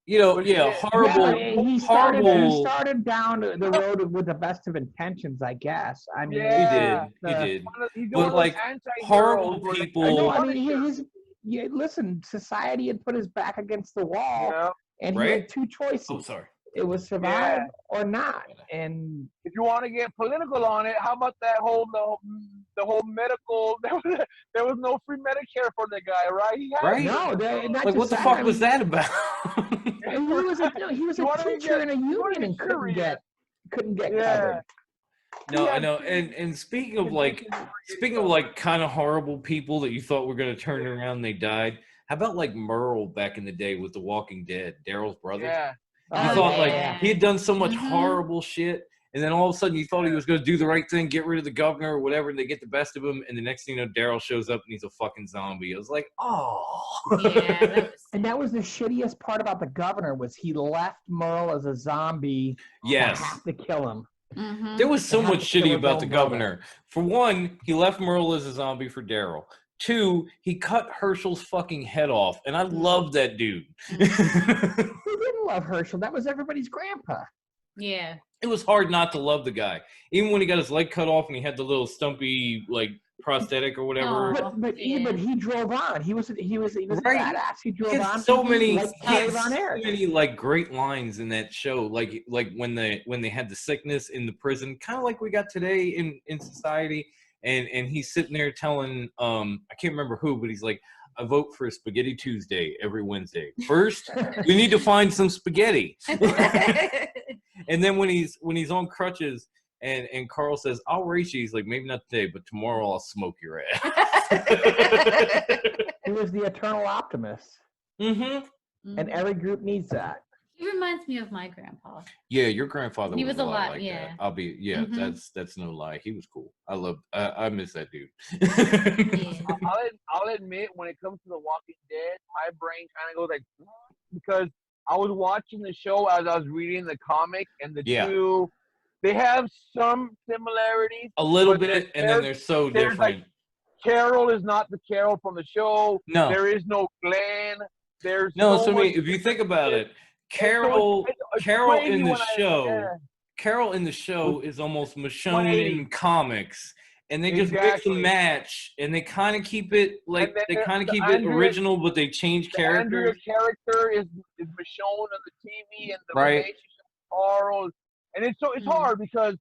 Yeah, Yeah, horrible. He horrible. started down the road with the best of intentions, I guess. I mean, Yeah. He did. He's But, one of those like, anti-heroes horrible where they- people- I know. Oh. I mean, listen. Society had put his back against the wall, Yeah. and he Right? had 2 choices. Oh, sorry. It was survive or not. And If you want to get political on it, how about that the whole medical? There was no free Medicare for the guy, right? He had Right? no, not Like, just what the that, fuck I was mean, that about? and he was You a wanna teacher get- in a you wanna union and get couldn't serious. get Yeah. covered. No, He I had know. 2 And speaking of conditions for like kind of horrible people that you thought were gonna turn around and they died. How about like Merle back in the day with The Walking Dead, Daryl's brother? Yeah. You Oh, thought like yeah. he had done so much Mhm. horrible shit, and then all of a sudden you thought he was gonna do the right thing, get rid of the governor or whatever, and they get the best of him, and the next thing you know, Daryl shows up and he's a fucking zombie. I was like, oh. Yeah, that was And that was the shittiest part about the governor was he left Merle as a zombie. Yes. To have to kill him. Mhm. There was so They have much to kill shitty his about own the brother. governor. For one, he left Merle as a zombie for Daryl. 2, he cut Herschel's fucking head off, and I love that dude. Who didn't love Herschel? That was everybody's grandpa. Yeah. It was hard not to love the guy. Even when he got his leg cut off and he had the little stumpy, like, prosthetic or whatever. Aw. But he drove on. He was Right. a badass. He drove He on. has so many, like he has Von so Erich. many like great lines in that show. Like when they had the sickness in the prison, kind of like we got today in society. And he's sitting there telling I can't remember who, but he's like, I vote for a Spaghetti Tuesday every Wednesday. First, we need to find some spaghetti. And then when he's on crutches and Carl says, I'll race you, he's like, maybe not today, but tomorrow I'll smoke your ass. He was the eternal optimist, Mm-hmm. and every group needs that. He reminds me of my grandpa. Yeah, your grandfather He was was a a lot lot, like yeah. that. I'll be that's no lie. He was cool. I miss that dude. Yeah. I'll admit, when it comes to The Walking Dead, my brain kind of goes like, because I was watching the show as I was reading the comic, and the two, they have some similarities. A little but bit, and then they're so different. Like, Carol is not the Carol from the show. No. There is no Glenn. There's no. so So I much mean, if you think about it, Carol in the show, Carol in the show is almost Michonne comics, and they just mix and match, and they kind of keep it like they kind of keep it original, but they change characters. Andrea character is Michonne on the TV, and the right. relationship with Carl, and it's hard because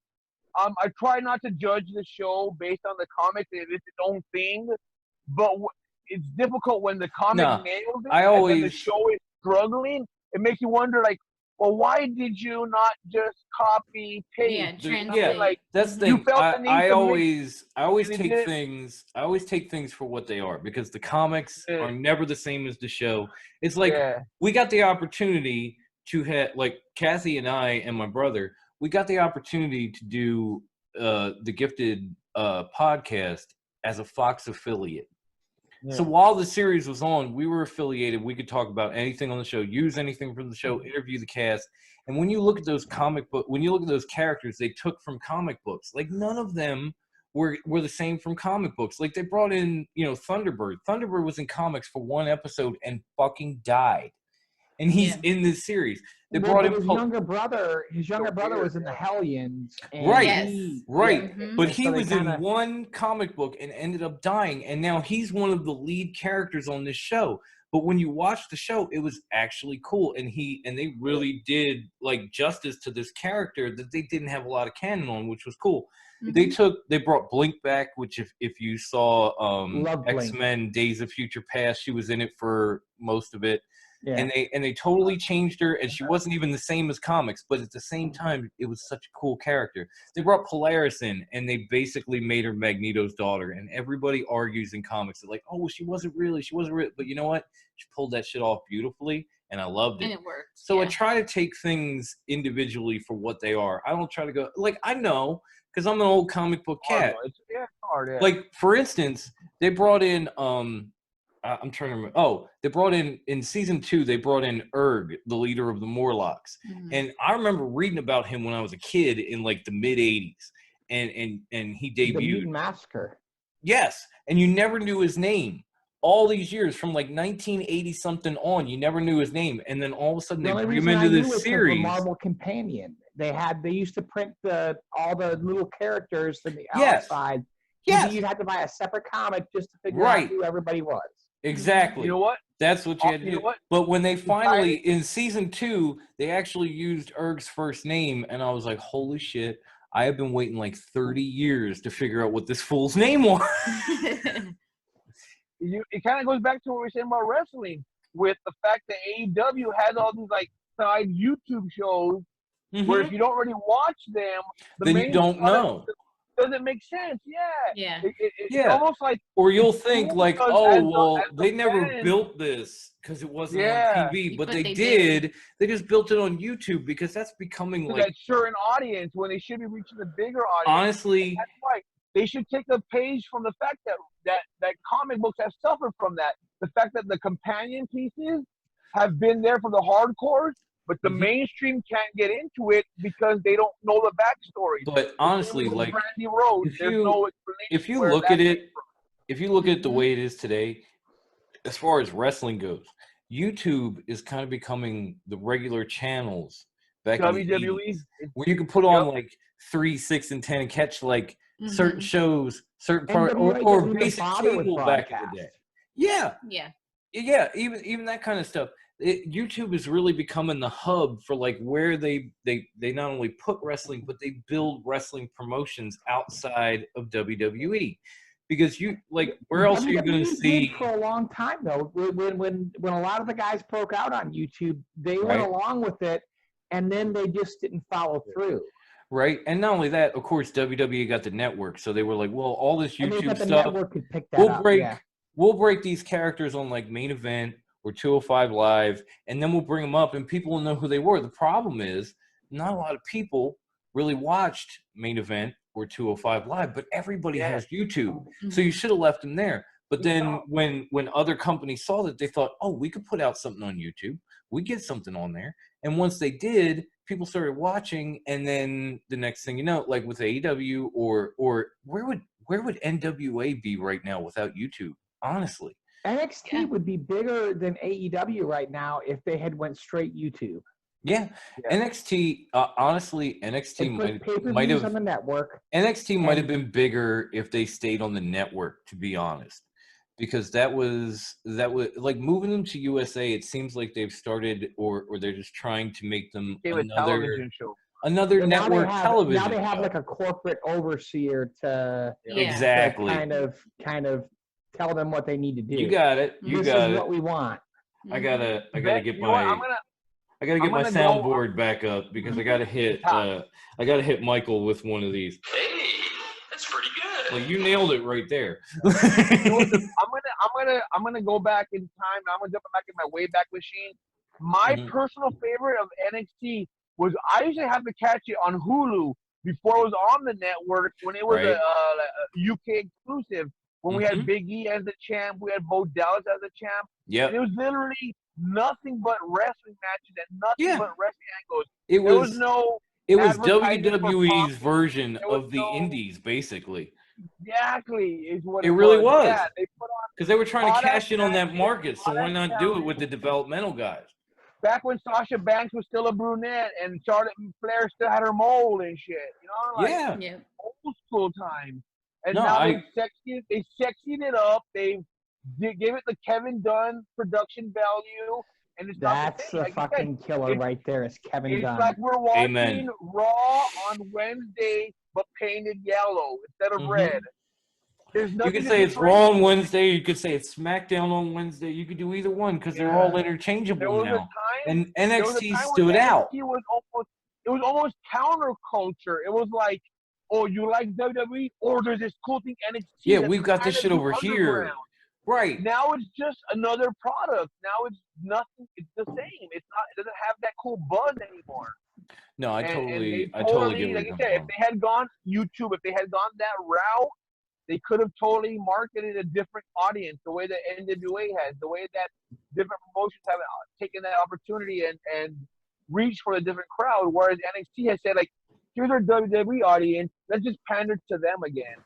I try not to judge the show based on the comics. It's its own thing, but it's difficult when the comic nails it. And when the show is struggling, it makes you wonder, like, well, why did you not just copy paste? Like that's the thing. I always take things for what they are, because the comics are never the same as the show. It's like we got the opportunity to have, like, Kathy and I and my brother, we got the opportunity to do the Gifted podcast as a Fox affiliate. So while the series was on, we were affiliated. We could talk about anything on the show, use anything from the show, interview the cast. And when you look at those when you look at those characters they took from comic books, like none of them were the same from comic books. Like they brought in, Thunderbird. Thunderbird was in comics for one episode and fucking died. And he's in this series. They brought in his younger brother. His younger brother was in the Hellions. Right. But he was in one comic book and ended up dying, and now he's one of the lead characters on this show. But when you watch the show, it was actually cool, and they really did like justice to this character that they didn't have a lot of canon on, which was cool. They brought Blink back, which if you saw X-Men Days of Future Past, she was in it for most of it. Yeah. And they totally changed her, and she wasn't even the same as comics, but at the same time, it was such a cool character. They brought Polaris in, and they basically made her Magneto's daughter, and everybody argues in comics. They're like, oh, well, she wasn't really, but you know what? She pulled that shit off beautifully, and I loved it. And it worked. So I try to take things individually for what they are. I don't try to go, like, I know, because I'm an old comic book cat. It's hard, yeah. Like, for instance, they brought in, I'm trying to remember. Oh, they brought in season 2, they brought in Urg, the leader of the Morlocks. And I remember reading about him when I was a kid in like the mid 80s. And he debuted. The Mutant Massacre. Yes. And you never knew his name. All these years, from like 1980 something on, you never knew his name. And then all of a sudden they bring him into this series. The Marvel Companion. They used to print all the little characters from the outside. Yes. You'd have to buy a separate comic just to figure out who everybody was. Exactly. You know what? That's what you had to do. But when they finally, in season 2, they actually used Urg's first name, and I was like, holy shit, I have been waiting like 30 years to figure out what this fool's name was. It kind of goes back to what we were saying about wrestling, with the fact that AEW has all these like side YouTube shows where if you don't really watch them, then you don't know. Doesn't make sense. Yeah. It's almost like, or you'll think like, oh, well, they never built this because it wasn't on TV, but they did. They just built it on YouTube because that's becoming like that certain audience when they should be reaching a bigger audience. Honestly, that's why they should take a page from the fact that comic books have suffered from that. The fact that the companion pieces have been there for the hardcores, but the mainstream can't get into it because they don't know the backstory. But honestly, like Brandy Rose, if you look at it the way it is today, as far as wrestling goes, YouTube is kind of becoming the regular channels back in the 80s, where you can put on like 3, 6, and 10 and catch like certain shows, certain part, NWA or doesn't even basic bother with cable back in the broadcast. day. Yeah, Yeah. yeah, even that kind of stuff. YouTube is really becoming the hub for like where they not only put wrestling, but they build wrestling promotions outside of WWE. Because you like, where else are you going to WWE see? did for a long time though. When a lot of the guys broke out on YouTube, they went Right. along with it, and then they just didn't follow through. Right, and not only that, of course, WWE got the network, so they were like, well, all this And they YouTube thought the stuff, network could pick that up. Yeah. we'll break these characters on like Main Event or 205 Live, and then we'll bring them up, and people will know who they were. The problem is, not a lot of people really watched Main Event or 205 Live, but everybody has YouTube, so you should have left them there. But then when other companies saw that, they thought, oh, we could put out something on YouTube. We get something on there. And once they did, people started watching. And then the next thing you know, like with AEW or where would NWA be right now without YouTube? Honestly. NXT would be bigger than AEW right now if they had went straight YouTube. Yeah. NXT, honestly, NXT might have on the network. NXT might have been bigger if they stayed on the network, to be honest. Because that was like moving them to USA. It seems like they've started, or they're just trying to make them television show. Another network television. Now they have like a corporate overseer to exactly to kind of tell them what they need to do. You got it. This is what we want. I gotta get my soundboard back up because I gotta hit Michael with one of these. Hey, that's pretty good. Well, you nailed it right there. I'm gonna go back in time. I'm gonna jump back in my Wayback Machine. My personal favorite of NXT was I used to have to catch it on Hulu before it was on the network when it was a UK exclusive. When we had Big E as the champ, we had Bo Dallas as the champ. Yeah, it was literally nothing but wrestling matches and nothing but wrestling angles. It was WWE's version of the Indies, basically. Exactly, is what it really was. Yeah, they put on because they were trying to cash in on that market, so why not do it with the developmental guys? Back when Sasha Banks was still a brunette and Charlotte Flair still had her mole and shit, you know, like old school times. And now they sexied it up. They gave it the Kevin Dunn production value, and it's that's a fucking killer right there. It's Kevin Dunn. It's like we're watching Raw on Wednesday, but painted yellow instead of red. You could say it's Raw on Wednesday. You could say it's SmackDown on Wednesday. You could do either one because they're all interchangeable now. And NXT stood out. It was almost counterculture. It was like, oh, you like WWE? Or there's this cool thing NXT. Yeah, we've got this shit over here. Right. Now it's just another product. Now it's nothing. It's the same. It's not. It doesn't have that cool buzz anymore. No, I totally get like you said, if they had gone YouTube, if they had gone that route, they could have totally marketed a different audience, the way that NWA has, the way that different promotions have taken that opportunity and reached for a different crowd, whereas NXT has said, like, here's our WWE audience, let's just pander to them again.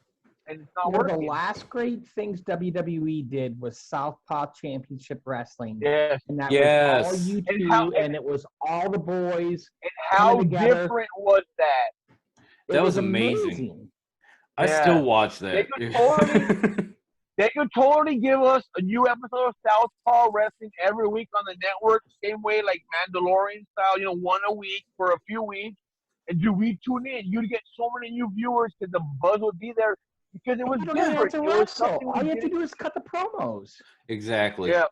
And it's not working. The last great things WWE did was Southpaw Championship Wrestling. Yes. And that was all YouTube, and it was all the boys. And how different was that? That was amazing. I still watch that. They could totally give us a new episode of Southpaw Wrestling every week on the network, same way like Mandalorian style, one a week for a few weeks. And we tune in, you'd get so many new viewers because the buzz would be there because it was different. All you have to do is cut the promos. Exactly. Yeah.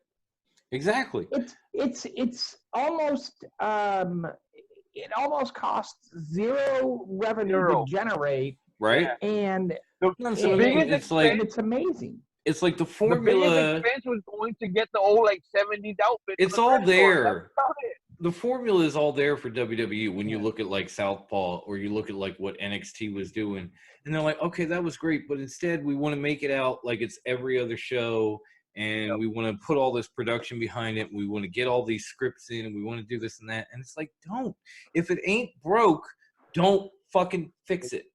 Exactly. It's almost it almost costs zero revenue to generate. Right. And it's amazing. It's like the formula. The biggest expense was going to get the old 70s outfit. It's all there. The formula is all there for WWE when you look at like Southpaw or you look at like what NXT was doing, and they're like, okay, that was great, but instead we want to make it out like it's every other show, and we want to put all this production behind it. We want to get all these scripts in, and we want to do this and that, and it's like, don't. If it ain't broke, don't fucking fix it.